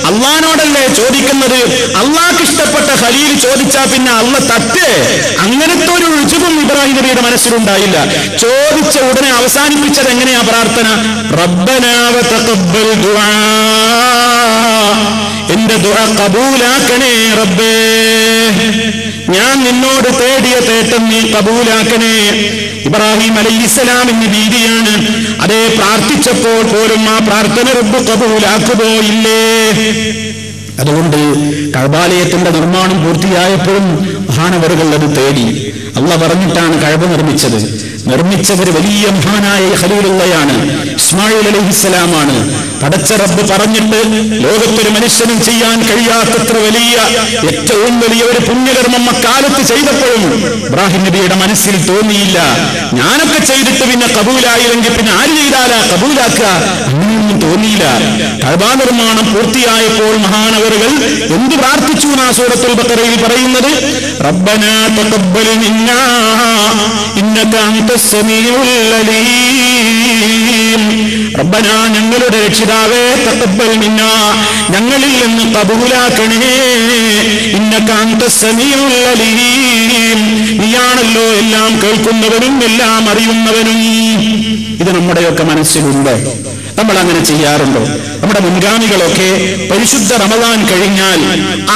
അള്ളാനോടല്ലേ ചോദിക്കുന്നത്? അള്ളാഹ്ക്ക് ഇഷ്ടപ്പെട്ട ഖലീൽ ചോദിച്ചാ പിന്നെ അള്ളാഹ് തട്ടേ? അങ്ങനത്തെ ഒരു രുചിവും ഇബ്രാഹിം നബിയുടെ മനസ്സിലുണ്ടായില്ല. ചോദിച്ച ഉടനെ അവസാനിപ്പിച്ചത് എങ്ങനെയാ പ്രാർത്ഥന? റബ്ബനാ വതഖബ്ബൽ ദുആ, എന്റെ ദുആ കബൂലാക്കണേ റബ്ബേ, ഞാൻ നിന്നോട് തേടിയ തേട്ടം നീ കബൂലാക്കണേ. ഇബ്രാഹിം അലൈഹിസ്സലാമിന് ഭീതിയാണ്. അതേ പ്രാർത്ഥിച്ചപ്പോൾ പോലും ആ പ്രാർത്ഥന റബ്ബ് കബൂലാക്കുമോ ഇല്ലേ? അതുകൊണ്ട് കഅബാലയത്തിന്റെ നിർമ്മാണം പൂർത്തിയായപ്പോഴും മഹാനവറുകൾ അത് തേടി. അള്ളാഹ് പറഞ്ഞിട്ടാണ് കഅബ നിർമ്മിച്ചത്. നിർമ്മിച്ചവർ വലിയ മഹാനായ ഖലീലുള്ളയാണ്, ഇസ്മായിൽ അലൈഹിസ്സലാമാണ്. പടച്ച റബ്ബ് പറഞ്ഞിട്ട് ലോകത്തൊരു മനുഷ്യനും ചെയ്യാൻ കഴിയാത്തത്ര വലിയ ഏറ്റവും വലിയ ഒരു പുണ്യകർമ്മം അക്കാലത്ത് ചെയ്തപ്പോഴും ഇബ്രാഹിം നബിയുടെ മനസ്സിൽ തോന്നിയില്ല, ഞാനൊക്കെ ചെയ്തിട്ട് പിന്നെ കബൂലായില്ലെങ്കിൽ പിന്നെ ആര് ചെയ്താലാ കബൂലാക്കുക? അങ്ങനെയൊന്നും തോന്നിയില്ല. കഅബ നിർമ്മാണം പൂർത്തിയായപ്പോൾ മഹാനവറുകൾ എന്ത് പ്രാർത്ഥിച്ചു എന്നാ സൂറത്തുൽ ബഖറയിൽ പറയുന്നത്? റബ്ബനാ തഖബ്ബൽ മിന്നാ ഇന്നക അൻതസ് സമീഉൽ അലീം. റബ്ബനാ, ഞങ്ങളുടെ രക്ഷിതാവേ, തഖബ്ബൽ മിന്നാ, ഞങ്ങളിൽ നിന്ന് കബൂലാക്കണേ. ഇന്നക അൻതസ് സമീഉൽ അലീം, നീയാണല്ലോ എല്ലാം കേൾക്കുന്നവനും എല്ലാം അറിയുന്നവനും. ഇത് നമ്മുടെയൊക്കെ മനസ്സിലുണ്ട്. നമ്മൾ അങ്ങനെ ചെയ്യാറുണ്ടോ? നമ്മുടെ മുൻഗാമികളൊക്കെ പരിശുദ്ധ റമളാൻ കഴിഞ്ഞാൽ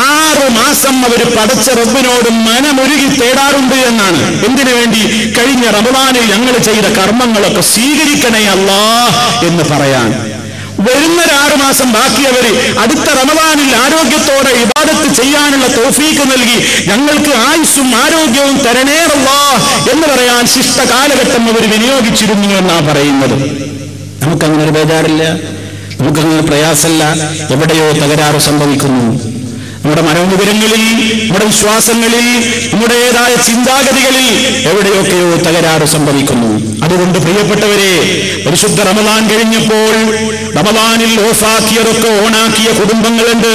6 മാസം അവർ പടച്ച റബ്ബിനോട് മനമൊരുകി തേടാറുണ്ട് എന്നാണ്. എന്തിനു വേണ്ടി? കഴിഞ്ഞ റമളാനിൽ ഞങ്ങൾ ചെയ്ത കർമ്മങ്ങളൊക്കെ സ്വീകരിക്കണേ അല്ലാഹ് എന്ന് പറയാൻ. വരുന്നൊരു 6 മാസം ബാക്കിയവര് അടുത്ത റമളാനിൽ ആരോഗ്യത്തോടെ ഇബാദത്ത് ചെയ്യാനുള്ള തൗഫീഖ് നൽകി ഞങ്ങൾക്ക് ആയുസ്സും ആരോഗ്യവും തരണേ അല്ലാഹ് എന്ന് പറയാൻ ശിഷ്ട കാലഘട്ടം അവർ വിനിയോഗിച്ചിരുന്നു എന്നാണ് പറയുന്നത്. നമുക്കങ്ങനെ ഒരു ബേജാറില്ല, നമുക്കങ്ങനെ പ്രയാസമല്ല. എവിടെയോ തകരാറ് സംഭവിക്കുന്നു. നമ്മുടെ മനോവിവരങ്ങളിൽ, നമ്മുടെ വിശ്വാസങ്ങളിൽ, നമ്മുടേതായ ചിന്താഗതികളിൽ എവിടെയൊക്കെയോ തകരാറ് സംഭവിക്കുന്നു. അതുകൊണ്ട് പ്രിയപ്പെട്ടവരെ, പരിശുദ്ധ റമളാൻ കഴിഞ്ഞപ്പോൾ റമളാനിൽ ഓഫാക്കിയതൊക്കെ ഓണാക്കിയ കുടുംബങ്ങളുണ്ട്.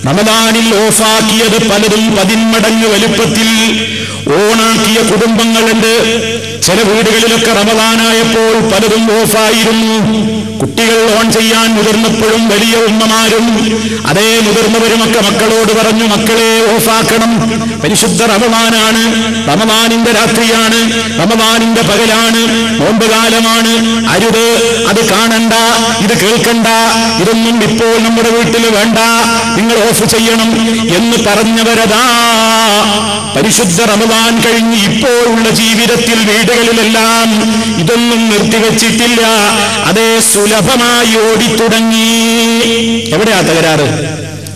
റമളാനിൽ ഓഫാക്കിയത് പലതും 10 മടങ്ങ് വലുപ്പത്തിൽ ഓണാക്കിയ കുടുംബങ്ങളുണ്ട്. ചില വീടുകളിലൊക്കെ റമളാനായപ്പോൾ പലതും ഓഫായിരുന്നു. കുട്ടികൾ ഓൺ ചെയ്യാൻ മുതിർന്നപ്പോഴും വലിയ ഉമ്മമാരും അതേ മുതിർന്നവരുമൊക്കെ മക്കളോട് പറഞ്ഞു, മക്കളെ ഓഫാക്കണം, പരിശുദ്ധ റമളാനാണ്, റമളാനിന്റെ രാത്രിയാണ്, റമളാനിന്റെ പകലാണ്, നോമ്പുകാലമാണ്, അരുത്, അത് കാണണ്ട, ഇത് കേൾക്കണ്ട, ഇതൊന്നും ഇപ്പോൾ നമ്മുടെ വീട്ടിൽ വേണ്ട, നിങ്ങൾ ഓഫ് ചെയ്യണം എന്ന് പറഞ്ഞവരതാ പരിശുദ്ധ റമളാൻ കഴിഞ്ഞ് ഇപ്പോഴുള്ള ജീവിതത്തിൽ വീടുകളിലെല്ലാം ഇതൊന്നും നിർത്തിവെച്ചിട്ടില്ല. അതേ സുലഭമായി ഓടിത്തുടങ്ങി. എവിടെയാ തകരാറ്?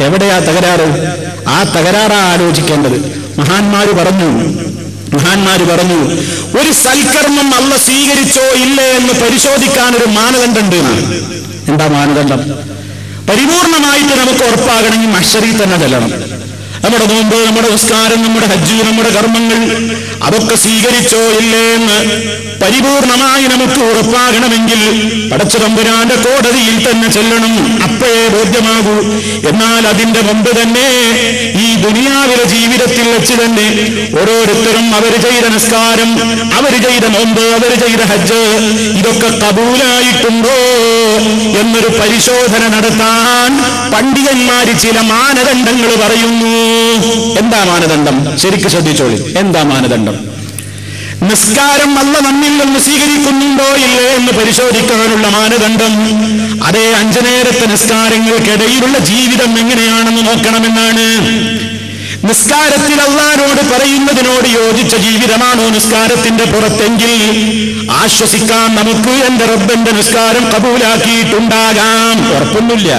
എവിടെയാ തകരാറ്? ആ തകരാറാ ആലോചിക്കേണ്ടത്. മഹാന്മാര് പറഞ്ഞു ഒരു സൽക്കർമ്മം അല്ലാഹ് സ്വീകരിച്ചോ ഇല്ലേ എന്ന് പരിശോധിക്കാൻ ഒരു മാനദണ്ഡമുണ്ട്. എന്താ മാനദണ്ഡം? പരിപൂർണമായിട്ട് നമുക്ക് ഉറപ്പാകണമെങ്കിൽ മഹ്ശറിൽ തന്നെ ചെല്ലണം. നമ്മുടെ നോമ്പ്, നമ്മുടെ നിസ്കാരം, നമ്മുടെ ഹജ്ജ്, നമ്മുടെ കർമ്മങ്ങൾ അതൊക്കെ സ്വീകരിച്ചോ ഇല്ലേ എന്ന് പരിപൂർണമായി നമുക്ക് ഉറപ്പാകണമെങ്കിൽ പടച്ച തമ്പുരാന്റെ കോടതിയിൽ തന്നെ ചെല്ലണം. അപ്പോഴേ ബോധ്യമാകൂ. എന്നാൽ അതിന്റെ മുമ്പ് തന്നെ ഈ ദുനിയാവിലെ ജീവിതത്തിൽ വെച്ച് തന്നെ ഓരോരുത്തരും അവർ ചെയ്ത നിസ്കാരം, അവർ ചെയ്ത നോമ്പ്, അവർ ചെയ്ത ഹജ്ജ് ഇതൊക്കെ കബൂലായിട്ടുണ്ടോ എന്നൊരു പരിശോധന നടത്താൻ പണ്ഡിതന്മാര് ചില മാനദണ്ഡങ്ങൾ പറയുന്നു. എന്താ മാനദണ്ഡം? ശരിക്കും ശ്രദ്ധിച്ചോളി. എന്താ മാനദണ്ഡം? നിസ്കാരം അല്ലാഹ് നമ്മിൽ നിന്ന് സ്വീകരിക്കുന്നുണ്ടോ ഇല്ലേ എന്ന് പരിശോധിക്കാനുള്ള മാനദണ്ഡം അതേ 5 നേരത്തെ നിസ്കാരങ്ങൾക്കിടയിലുള്ള ജീവിതം എങ്ങനെയാണെന്ന് നോക്കണമെന്നാണ്. നിസ്കാരത്തിൽ അല്ലാഹുവോട് പറയുന്നതിനോട് യോജിച്ച ജീവിതമാണോ നിസ്കാരത്തിന്റെ പുറത്തെങ്കിൽ ആശ്വസിക്കാൻ നമുക്ക് എന്റെ റബ്ബന്റെ നിസ്കാരം കബൂലാക്കിയിട്ടുണ്ടാകാം. ഉറപ്പൊന്നുമില്ല,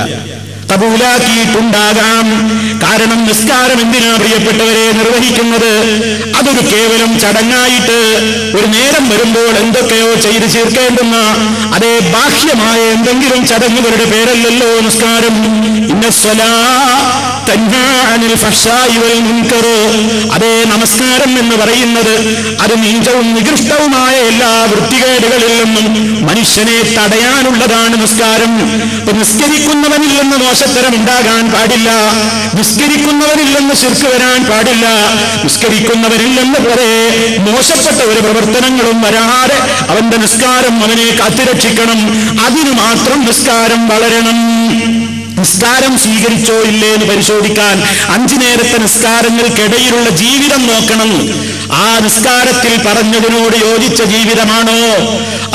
കബൂലാക്കിയിട്ടുണ്ടാകാം. കാരണം നിസ്കാരം എന്തിനാ പ്രിയപ്പെട്ടവരെ നിർവഹിക്കുന്നത്? അതൊരു കേവലം ചടങ്ങായിട്ട് ഒരു നേരം വരുമ്പോൾ എന്തൊക്കെയോ ചെയ്ത് ചേർക്കേണ്ടുന്ന അതേ ബാഹ്യമായ എന്തെങ്കിലും ചടങ്ങുകളുടെ പേരല്ലല്ലോ നിസ്കാരം. അതേ നമസ്കാരം എന്ന് പറയുന്നത് അത് നീചവും നികൃഷ്ടവുമായ എല്ലാ വൃത്തികേടുകളിൽ നിന്നും മനുഷ്യനെ തടയാനുള്ളതാണ് നിസ്കാരം. നിസ്കരിക്കുന്നവനിൽ നിന്ന് മോശത്തരം ഉണ്ടാകാൻ പാടില്ല, നിസ്കരിക്കുന്നവരിൽ നിന്ന് ശിർക്ക് വരാൻ പാടില്ല, നിസ്കരിക്കുന്നവരിൽ നിന്ന് കുറെ മോശപ്പെട്ട ഒരു പ്രവർത്തനങ്ങളും വരാതെ അവന്റെ നിസ്കാരം അവനെ കാത്തുരക്ഷിക്കണം. അതിനു മാത്രം നിസ്കാരം വളരണം. നിസ്കാരം സ്വീകരിച്ചോ ഇല്ലേ എന്ന് പരിശോധിക്കാൻ 5 നേരത്തെ നിസ്കാരങ്ങൾക്കിടയിലുള്ള ജീവിതം നോക്കണം. ആ നിസ്കാരത്തിൽ പറഞ്ഞതിനോട് യോജിച്ച ജീവിതമാണോ?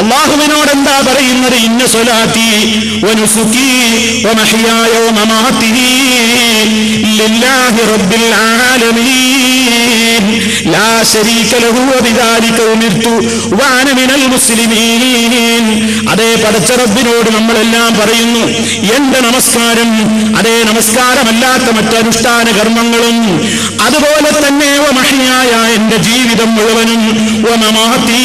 അല്ലാഹുവിനോട് എന്താ പറയുന്നത്? ഇന്ന സ്വലാത്തി വനുസുകി വമഹ്യായ വമമാതി ലില്ലാഹി റബ്ബിൽ ആലമീൻ ലാ ശരീക ലഹു വബിദാലിക ഉമിർതു വഅന മിനൽ മുസ്ലിമീൻ. അതേ പടച്ച റബ്ബിനോട് നമ്മളെല്ലാം പറയുന്നു എന്റെ നമസ്കാരം, അതേ നമസ്കാരമല്ലാത്ത മറ്റനുഷ്ഠാന കർമ്മങ്ങളും, അതുപോലെ തന്നെ വമഹ്യായ എന്റെ ജീവിതം മുഴുവനും, വമമാതി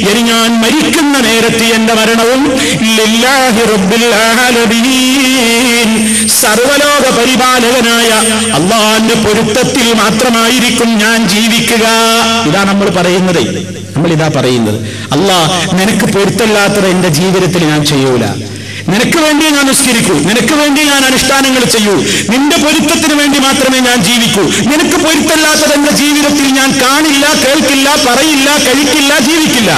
ഇനി ഞാൻ മരിക്കുന്ന നേരത്തെ എന്റെ മരണവും, ലില്ലാഹി റബ്ബിൽ ആലമീൻ സർവലോക പരിപാലകനായ അല്ലാഹുവിന്റെ പൊരുത്തത്തിൽ മാത്രമായിരിക്കും ഞാൻ ജീവിക്കുക. ഇതാ നമ്മൾ പറയുന്നത്. നമ്മളിതാ പറയുന്നത്, അല്ലാഹ് നിനക്ക് പൊരുത്തല്ലാത്തത് എന്റെ ജീവിതത്തിൽ ഞാൻ ചെയ്യൂല, നിനക്ക് വേണ്ടി ഞാൻ നിസ്കരിക്കൂ, നിനക്ക് വേണ്ടി ഞാൻ അനുഷ്ഠാനങ്ങൾ ചെയ്യൂ, നിന്റെ പൊരുത്തത്തിന് വേണ്ടി മാത്രമേ ഞാൻ ജീവിക്കൂ. നിനക്ക് പൊരുത്തല്ലാത്തത് എന്റെ ജീവിതത്തിൽ ഞാൻ കാണില്ല, കേൾക്കില്ല, പറയില്ല, കഴിക്കില്ല, ജീവിക്കില്ല.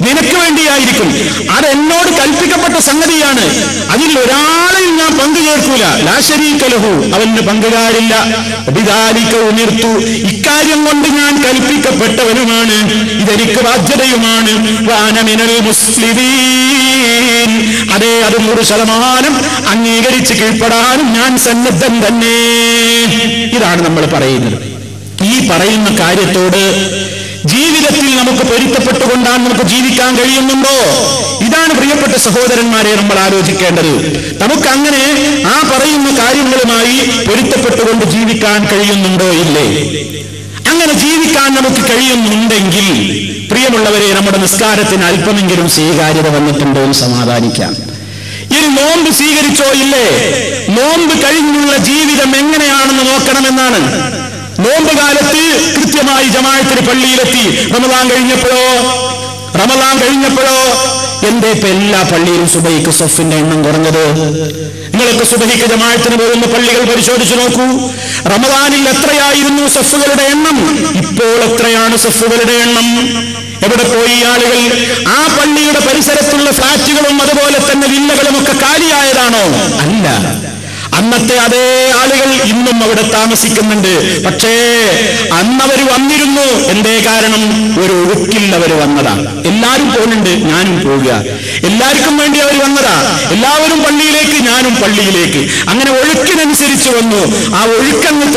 നിനക്ക് വേണ്ടിയായിരിക്കും. അത് എന്നോട് കൽപ്പിക്കപ്പെട്ട സംഗതിയാണ്. അതിൽ ഒരാളെയും ഞാൻ പങ്കുചേർക്കൂല. ലാ ശരീക ലഹു, അവന് പങ്കുകാരില്ല. ബിദാലിക ഉമിർതു, ഇക്കാര്യം കൊണ്ട് ഞാൻ കൽപ്പിക്കപ്പെട്ടവനുമാണ്, ഇതെനിക്ക് ബാധ്യതയുമാണ്. വഅന മിനൽ മുസ്ലിമീൻ, അതേ അത് 100% അംഗീകരിച്ച് കീഴ്പ്പെടാനും ഞാൻ സന്നദ്ധൻ തന്നെ. ഇതാണ് നമ്മൾ പറയുന്നത്. ഈ പറയുന്ന കാര്യത്തോട് ജീവിതത്തിൽ നമുക്ക് പൊരുത്തപ്പെട്ടുകൊണ്ടാണ് നമുക്ക് ജീവിക്കാൻ കഴിയുന്നുണ്ടോ? ഇതാണ് പ്രിയപ്പെട്ട സഹോദരന്മാരെ നമ്മൾ ആലോചിക്കേണ്ടത്. നമുക്ക് അങ്ങനെ ആ പറയുന്ന കാര്യങ്ങളുമായി പൊരുത്തപ്പെട്ടുകൊണ്ട് ജീവിക്കാൻ കഴിയുന്നുണ്ടോ ഇല്ലേ? അങ്ങനെ ജീവിക്കാൻ നമുക്ക് കഴിയുന്നുണ്ടെങ്കിൽ പ്രിയമുള്ളവരെ, നമ്മുടെ നിസ്കാരത്തിന് അല്പമെങ്കിലും സ്വീകാര്യത വന്നിട്ടുണ്ടോ എന്ന് സമാധാനിക്കാം. ഇനി നോമ്പ് സ്വീകരിച്ചോ ഇല്ലേ? നോമ്പ് കഴിഞ്ഞുള്ള ജീവിതം എങ്ങനെയാണെന്ന് നോക്കണമെന്നാണ്. നോമ്പ് കാലത്ത് കൃത്യമായി ജമാഅത്തിന് പള്ളിയിലെത്തി. റമദാൻ കഴിഞ്ഞപ്പോഴോ എന്തേ ഇപ്പൊ എല്ലാ പള്ളിയിലും സുബഹിക്ക് സഫിന്റെ എണ്ണം കുറഞ്ഞത്? നിങ്ങളൊക്കെ സുബഹിക്ക് ജമാഅത്തിന് പോകുന്ന പള്ളികൾ പരിശോധിച്ചു നോക്കൂ. റമദാനിൽ എത്രയായിരുന്നു സഫുകളുടെ എണ്ണം? ഇപ്പോൾ എത്രയാണ് സഫുകളുടെ എണ്ണം? എവിടെ പോയി ആളുകൾ? ആ പള്ളിയുടെ പരിസരത്തുള്ള ഫ്ളാറ്റുകളും അതുപോലെ തന്നെ വില്ലകളും ഒക്കെ കാലിയായതാണോ? അല്ല. അന്നത്തെ അതേ ആളുകൾ ഇന്നും അവിടെ താമസിക്കുന്നുണ്ട്. പക്ഷേ അന്നവർ വന്നിരുന്നു. എന്തേ കാരണം? ഒരു ഒഴുക്കിൽ അവർ വന്നതാ. എല്ലാവരും പോകുന്നുണ്ട്, ഞാനും പോവുക. എല്ലാവർക്കും വേണ്ടി അവർ വന്നതാ. എല്ലാവരും പള്ളിയിലേക്ക്, ഞാനും പള്ളിയിലേക്ക്. അങ്ങനെ ഒഴുക്കിനനുസരിച്ച് വന്നു. ആ ഒഴുക്കങ്ങ്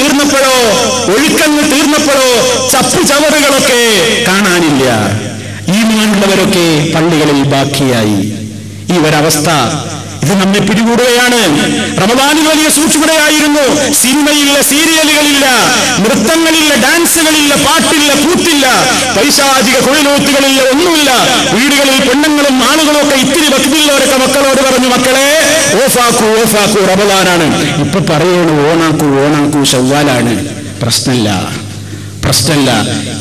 തീർന്നപ്പോഴോ ചപ്പു ചവറുകളൊക്കെ കാണാനില്ല. ഈമാനുള്ളവരൊക്കെ പള്ളികളിൽ ബാക്കിയായി. ഈ ഒരവസ്ഥ ഇത് നമ്മെ പിടികൂടുകയാണ്. റമദാനിൽ വലിയ സൂക്ഷ്മതയായിരുന്നു. സിനിമയില്ല, സീരിയലുകളില്ല, നൃത്തങ്ങളില്ല, ഡാൻസുകളില്ല, പാട്ടില്ല, കൂത്തില്ല, പൈശാചിക കുഴലൂത്തുകളില്ല, ഒന്നുമില്ല. വീടുകളിൽ പെണ്ണുങ്ങളും ആളുകളും ഒക്കെ ഇത്തിരി ഭക്തിയുള്ളവരൊക്കെ മക്കളോട് പറഞ്ഞു, മക്കളെ ഓഫാക്കൂ റമദാനാണ്. ഇപ്പൊ പറയണു ഓണാക്കൂ ശവ്വാലാണ്. പ്രശ്നമില്ല.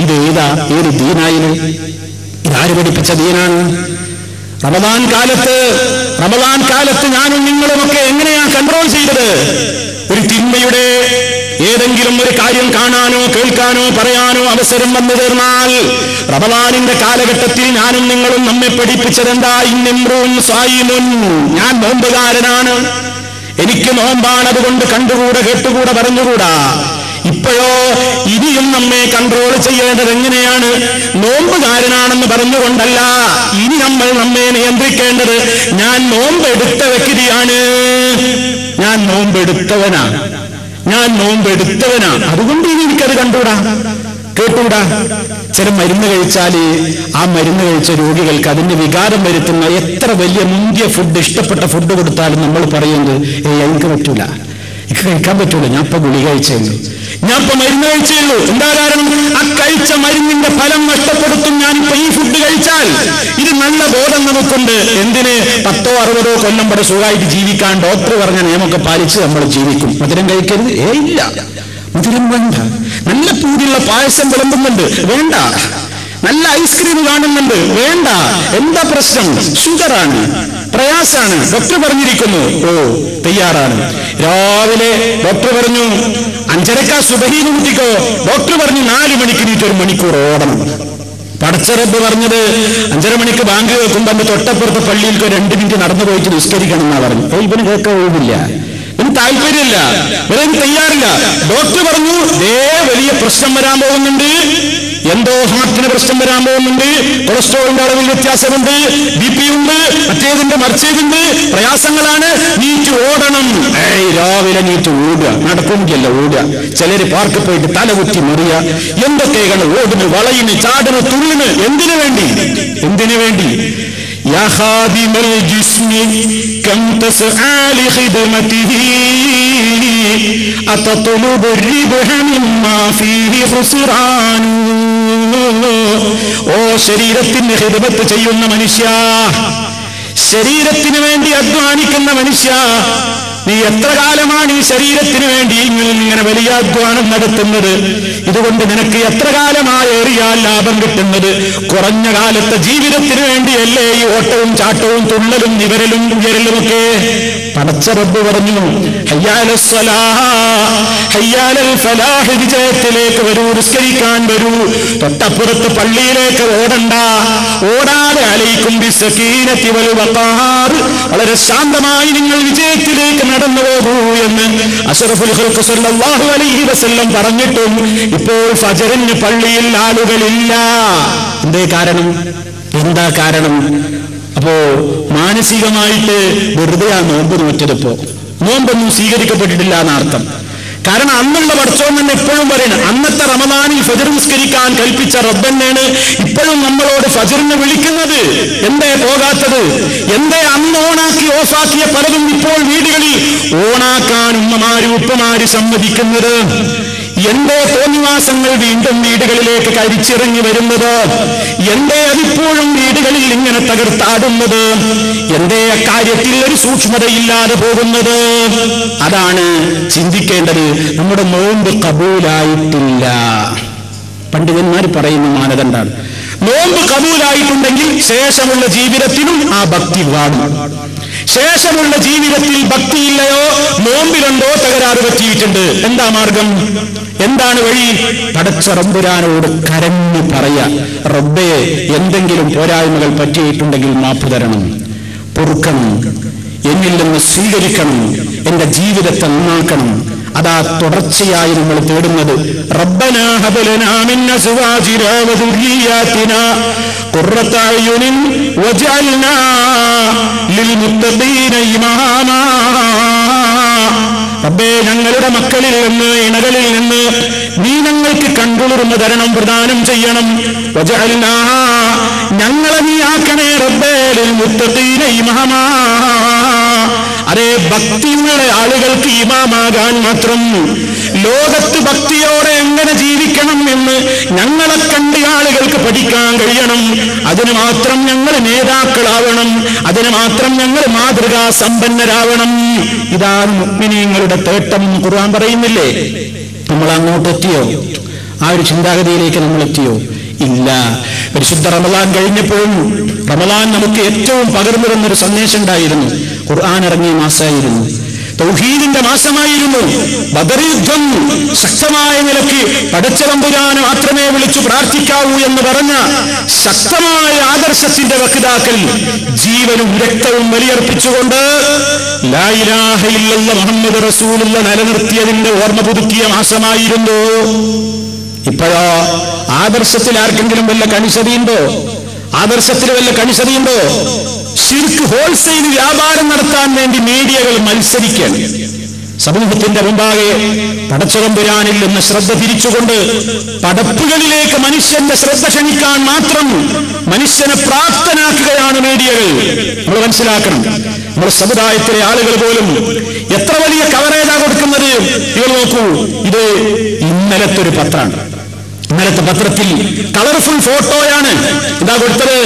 ഇത് ഏത് ദീനായിന്? ഇതാര് പഠിപ്പിച്ച ദീനാണ്? റമദാൻ കാലത്ത് ഞാനും നിങ്ങളുമൊക്കെ എങ്ങനെയാ കൺട്രോൾ ചെയ്തത്? ഒരു തിന്മയുടെ ഏതെങ്കിലും ഒരു കാര്യം കാണാനോ കേൾക്കാനോ പറയാനോ അവസരം വന്നു തീർന്നാൽ റമദാനിന്റെ കാലഘട്ടത്തിൽ ഞാനും നിങ്ങളും നമ്മെ പഠിപ്പിച്ചതെന്താ? ഇന്നിമ്രുൻ സായിമുൻ, ഞാൻ നോമ്പുകാരനാണ്, എനിക്ക് നോമ്പാണ്, അതുകൊണ്ട് കണ്ടുകൂടെ കേട്ടുകൂടെ പറഞ്ഞുകൂടാ. ഇപ്പോഴോ ഇനിയും നമ്മെ കൺട്രോൾ ചെയ്യേണ്ടത് എങ്ങനെയാണ്? നോമ്പുകാരനാണെന്ന് പറഞ്ഞുകൊണ്ടല്ല. ഇനി നമ്മെ നിയന്ത്രിക്കേണ്ടത് ഞാൻ നോമ്പെടുത്ത വ്യക്തിയാണ്, ഞാൻ നോമ്പെടുത്തവനാ. ഞാൻ നോമ്പ് എടുത്തവനാണ്, അതുകൊണ്ട് ഇനി എനിക്കത് കണ്ടുകൂടാ, കേട്ടുകൂടാ. ചില മരുന്ന് കഴിച്ചാൽ ആ മരുന്ന് കഴിച്ച രോഗികൾക്ക് അതിന് വികാരം വരുത്തുന്ന എത്ര വലിയ മുന്തിയ ഫുഡ്, ഇഷ്ടപ്പെട്ട ഫുഡ് കൊടുത്താലും നമ്മൾ പറയുന്നത് എനിക്ക് പറ്റൂല, എനിക്ക് കഴിക്കാൻ പറ്റൂല, ഞാൻ ഇപ്പൊ ഗുളിക കഴിച്ചേയുള്ളൂ, ഞാൻ ഇപ്പൊ മരുന്ന് കഴിച്ചേയുള്ളൂ. എന്താ കാരണം? ആ കഴിച്ച മരുന്നിന്റെ ഫലം നഷ്ടപ്പെടുത്തും ഞാനിപ്പോ ഈ ഫുഡ് കഴിച്ചാൽ. ഇത് നല്ല ബോധം നമുക്കുണ്ട്. എന്തിന്? 10 or 60 കൊല്ലം വരെ സുഖമായിട്ട് ജീവിക്കാൻ ഡോക്ടർ പറഞ്ഞ നിയമമൊക്കെ പാലിച്ച് നമ്മൾ ജീവിക്കും. മധുരം കഴിക്കരുത്, ഇല്ല, മധുരം വേണ്ട. നല്ല പൂതിയുള്ള പായസം വിളമ്പുന്നുണ്ട്, വേണ്ട. നല്ല ഐസ്ക്രീം കാണുന്നുണ്ട്, വേണ്ട. എന്താ പ്രശ്നം? ഷുഗറാണ്, പ്രയാസാണ്. ഡോക്ടർ പറഞ്ഞിരിക്കുന്നു, തയ്യാറാണ്. രാവിലെ ഡോക്ടർ പറഞ്ഞു 5:30 സുബഹീന് കൂട്ടിക്കോ. ഡോക്ടർ പറഞ്ഞു 4 മണിക്ക് നീറ്റ് 1 മണിക്കൂർ ഓടണം. പടച്ചറബ് പറഞ്ഞത് 5:30 മണിക്ക് ബാങ്ക് വെക്കുമ്പോ അന്ന് തൊട്ടപ്പുറത്ത് പള്ളിയിലേക്ക് 2 മിനിറ്റ് നടന്നു പോയിട്ട് നിസ്കരിക്കണം എന്നാ പറഞ്ഞു. ഇവന് കേൾക്കാൻ ഒഴിവില്ല, ഇവന് താല്പര്യമില്ല, ഇവരൊന്നും തയ്യാറില്ല. ഡോക്ടർ പറഞ്ഞു വലിയ പ്രശ്നം വരാൻ പോകുന്നുണ്ട്, എന്തോ ഹാർട്ടിന് പ്രശ്നം വരാൻ പോകുന്നുണ്ട്, കൊളസ്ട്രോളിന്റെ അളവിൽ വ്യത്യാസമുണ്ട്, BP ഉണ്ട്, മറ്റേതിന്റെ മറിച്ചേതുണ്ട്, പ്രയാസങ്ങളാണ്, നീറ്റ് ഓടണം. രാവിലെ നീറ്റ് ഓടുക, നടക്കുമെങ്കിലല്ല ഓടുക. ചിലര് പാർക്കിൽ പോയിട്ട് തലകുത്തി മറിയ, എന്തൊക്കെയാണ് ഓടുന്നു, വളയുന്നു, ചാടുന്നു, തുള്ളുന്നു. എന്തിനു വേണ്ടി? എന്തിനു വേണ്ടി? يا خادم الجسم كم تسعى لخدمته أتطلب الربح مما فيه خسران. ഓ ശരീരത്തിന് ഖിദ്മത്ത് ചെയ്യുന്ന മനുഷ്യ, ശരീരത്തിന് വേണ്ടി അധ്വാനിക്കുന്ന മനുഷ്യ, നീ എത്ര കാലമാണ് ഈ ശരീരത്തിന് വേണ്ടി ഇങ്ങനെ വലിയ അധ്വാനം നടത്തുന്നത്? ഇതുകൊണ്ട് നിനക്ക് എത്ര കാലമായേറിയാൽ ലാഭം കിട്ടുന്നത്? കുറഞ്ഞ കാലത്തെ ജീവിതത്തിന് വേണ്ടിയല്ലേ ഈ ഓട്ടവും ചാട്ടവും തുള്ളലും നിവരലും ഉയരലുമൊക്കെ? പടച്ച റബ്ബ് പറഞ്ഞു, ഹയ്യാലസ് സ്വലാഹ് ഹയ്യാലൽ ഫലാഹ്, വിജയത്തിലേക്ക് വരൂ, നിസ്കരിക്കാൻ വരൂ. തൊട്ടപ്പുറത്ത് പള്ളിയിലേക്ക് ഓടണ്ട, ഓടാതെ അലൈക്കും ബിസ്സകീനത്തി വൽ വഖാർ, വളരെ ശാന്തമായി നിങ്ങൾ വിജയത്തിലേക്ക് നടന്നു പോകൂ എന്ന് അഷ്റഫുൽ ഖൽഖ് സല്ലല്ലാഹു അലൈഹി വസല്ലം പറഞ്ഞിട്ടും ഇപ്പോൾ ഫജ്റിന് പള്ളിയിൽ ആളുകളില്ല. എന്തേ കാരണം? എന്താ കാരണം? അപ്പോ മാനസികമായിട്ട് വെറുതെ ആ നോമ്പ് നോറ്റതിപ്പോ നോമ്പൊന്നും സ്വീകരിക്കപ്പെട്ടിട്ടില്ല എന്നർത്ഥം. കാരണം അന്നുള്ള പടച്ചോൻ തന്നെ ഇപ്പോഴും പറയണം, അന്നത്തെ റമദാനിൽ ഫജ്ർ നിസ്കരിക്കാൻ കൽപ്പിച്ച റബ്ബന്നെയാണ് ഇപ്പോഴും നമ്മളോട് ഫജ്റിനെ വിളിക്കുന്നത്. എന്തേ പോകാത്തത്? എന്തേ അന്ന് ഓണാക്കി ഓഫാക്കിയ പലതും ഇപ്പോൾ വീടുകളിൽ ഓണാക്കാൻ ഉമ്മമാര് ഉപ്പമാര് സമ്മതിക്കുന്നത്? എന്തേ തോന്നിവാസങ്ങൾ വീണ്ടും വീടുകളിലേക്ക് കരിച്ചിറങ്ങി വരുന്നത്? എന്തേ അതിപ്പോഴും വീടുകളിൽ ഇങ്ങനെ തകർത്താടുന്നത്? എന്തേ അക്കാര്യത്തിൽ ഒരു സൂക്ഷ്മതയില്ലാതെ പോകുന്നത്? അതാണ് ചിന്തിക്കേണ്ടത്. നമ്മുടെ നോമ്പ് കബൂലായിട്ടില്ല. പണ്ഡിതന്മാർ പറയുന്ന മാനദണ്ഡമാണ്, നോമ്പ് കബൂലായിട്ടുണ്ടെങ്കിൽ ശേഷമുള്ള ജീവിതത്തിലും ആ ഭക്തി വാടും. ശേഷമുള്ള ജീവിതത്തിൽ ഭക്തിയില്ലയോ, നോമ്പിലുണ്ടോ തകരാറ് പറ്റിയിട്ടുണ്ട്. എന്താ മാർഗം? എന്താണ് വഴി? പടച്ച റബ്ബുരാനോട് കരഞ്ഞു പറയാ, റബ്ബേ, എന്തെങ്കിലും പോരായ്മകൾ പറ്റിയിട്ടുണ്ടെങ്കിൽ മാപ്പ് തരണം, പൊറുക്കണം, എന്നിൽ നിന്ന് സ്വീകരിക്കണം, എന്റെ ജീവിതത്തെ നന്നാക്കണം. അതാ തുടർച്ചയായി നമ്മൾ തേടുന്നത്. റബ്ബനാ ഹബ് ലനാ മിൻ അസ്വാജിനാ വദുർരിയാതിനാ ഖുർറത അയുനിൻ വജഅൽനാ ലിൽമുത്തഖീന ഇമാമാ. റബ്ബേ, ഞങ്ങളുടെ മക്കളിൽ നിന്ന്, ഇണകളിൽ നിന്ന് നീ ഞങ്ങൾക്ക് കൺകുളിർമ തരണം, പ്രദാനം ചെയ്യണം. വജഅൽനാ, ഞങ്ങളെ നീ ആക്കണേ റബ്ബേ ലിൽമുത്തഖീന ഇമാമാ. അതേ, ഭക്തിയുള്ള ആളുകൾക്ക് ഇമാമാകാൻ മാത്രം, ലോകത്ത് ഭക്തിയോടെ എങ്ങനെ ജീവിക്കണം എന്ന് ഞങ്ങളെ കണ്ട് ആളുകൾക്ക് പഠിക്കാൻ കഴിയണം. അതിന് മാത്രം ഞങ്ങൾ നേതാക്കളാവണം, അതിന് മാത്രം ഞങ്ങൾ മാതൃകാ സമ്പന്നരാവണം. ഇതാണ് മുഅ്മിനീങ്ങളുടെ തേട്ടം. ഖുർആൻ പറയുന്നില്ലേ? നമ്മൾ അങ്ങോട്ടെത്തിയോ? ആ ഒരു ചിന്താഗതിയിലേക്ക് നമ്മൾ എത്തിയോ? ഇല്ല. പരിശുദ്ധ റമദാൻ കഴിഞ്ഞപ്പോഴും റമദാൻ നമുക്ക് ഏറ്റവും പകർന്നു തന്നൊരു സന്ദേശം ഉണ്ടായിരുന്നു. ഖുർആൻ ഇറങ്ങിയ മാസമായിരുന്നു, തൗഹീദിന്റെ മാസമായിരുന്നു. ബദർ യുദ്ധം ശക്തമായ നിലയ്ക്ക് പടച്ച തമ്പുരാനെ മാത്രമേ വിളിച്ചു പ്രാർത്ഥിക്കാവൂ എന്ന് പറഞ്ഞ ശക്തമായ ആദർശത്തിന്റെ വക്താക്കൾ ജീവനും രക്തവും ബലിയർപ്പിച്ചുകൊണ്ട് ലാ ഇലാഹ ഇല്ലല്ലാഹ് മുഹമ്മദ് റസൂലുള്ളാഹ് നിലനിർത്തിയതിന്റെ ഓർമ്മ പുതുക്കിയ മാസമായിരുന്നു. ഇപ്പോഴോ ആദർശത്തിൽ ആർക്കെങ്കിലും വല്ല കണിശതയുണ്ടോ? ആദർശത്തിൽ വല്ല കണിശതയുണ്ടോ? ശിർക്ക് ഹോൾസെയിൽ വ്യാപാരം നടത്താൻ വേണ്ടി മീഡിയകൾ മത്സരിക്കാൻ. സമൂഹത്തിന്റെ മുമ്പാകെ പടച്ചതമ്പുരാനിൽ നിന്ന് ശ്രദ്ധ തിരിച്ചുകൊണ്ട് പടപ്പുകളിലേക്ക് മനുഷ്യന്റെ ശ്രദ്ധ ക്ഷണിക്കാൻ മാത്രം മനുഷ്യനെ പ്രാപ്തനാക്കുകയാണ് മീഡിയകൾ. നമ്മൾ മനസ്സിലാക്കണം. നമ്മുടെ സമുദായത്തിലെ ആളുകൾ പോലും എത്ര വലിയ കവറേജാ കൊടുക്കുന്നത്. നിങ്ങൾ നോക്കൂ, ഇത് ഇന്നലത്തെ ഒരു പത്രമാണ്. ഇന്നലത്തെ പത്രത്തിൽ കളർഫുൾ ഫോട്ടോയാണ്. ഇതാ കൊടുത്തത്.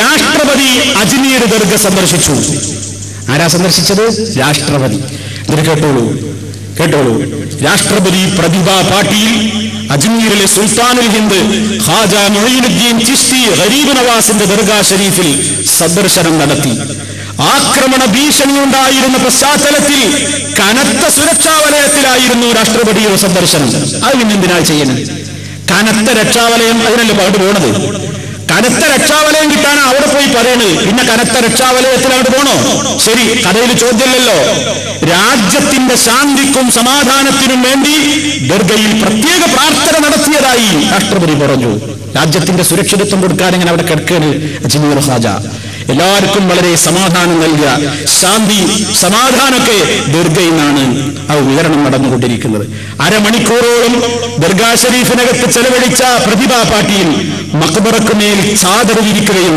രാഷ്ട്രപതി അജ്മീർ ദർഗ സന്ദർശിച്ചു. ആരാ സന്ദർശിച്ചത്? രാഷ്ട്രപതി. ഇതിന് കേട്ടോളൂ. രാഷ്ട്രപതി പ്രതിഭ പാട്ടീൽ അജ്മീറിലെ സുൽത്താനുൽ ഹിന്ദ് ഖാജ മുഈനുദ്ദീൻ ചിശ്തി ഗരീബ് നവാസിന്റെ ദർഗാ ഷരീഫിൽ സന്ദർശനം നടത്തി. ആക്രമണ ഭീഷണി ഉണ്ടായിരുന്ന പശ്ചാത്തലത്തിൽ കനത്ത സുരക്ഷാ വലയത്തിലായിരുന്നു രാഷ്ട്രപതിയുടെ സന്ദർശനം. അത് പിന്നെന്തിനാ ചെയ്യുന്നത്? കനത്ത രക്ഷാവലയം, അതിനല്ലേ പാട്ട് പോണത്. കനത്ത രക്ഷാവലയം കിട്ടാനാ അവിടെ പോയി പറയണത്. പിന്നെ കനത്ത രക്ഷാവലയത്തിൽ അവിടെ പോണോ? ശരി, കഥയിൽ ചോദ്യമല്ലല്ലോ. രാജ്യത്തിന്റെ ശാന്തിക്കും സമാധാനത്തിനും വേണ്ടി ദർഗയിൽ പ്രത്യേക പ്രാർത്ഥന നടത്തിയതായി രാഷ്ട്രപതി പറഞ്ഞു. രാജ്യത്തിന്റെ സുരക്ഷിതത്വം കൊടുക്കാൻ ഇങ്ങനെ അവിടെ കിടക്കുകയാണ് അജ്മീർ ഖാജ. എല്ലാവർക്കും വളരെ സമാധാനം നൽകുക, ശാന്തി സമാധാനമൊക്കെ ദർഗയിൽ നിന്നാണ് ആ വിവരണം നടന്നുകൊണ്ടിരിക്കുന്നത്. അരമണിക്കൂറോളം ദർഗാ ഷരീഫിനകത്ത് ചെലവഴിച്ച പ്രതിഭാ പാട്ടീൽ മഖ്ബറക്ക് മേൽ ചാദർ വിരിക്കുകയും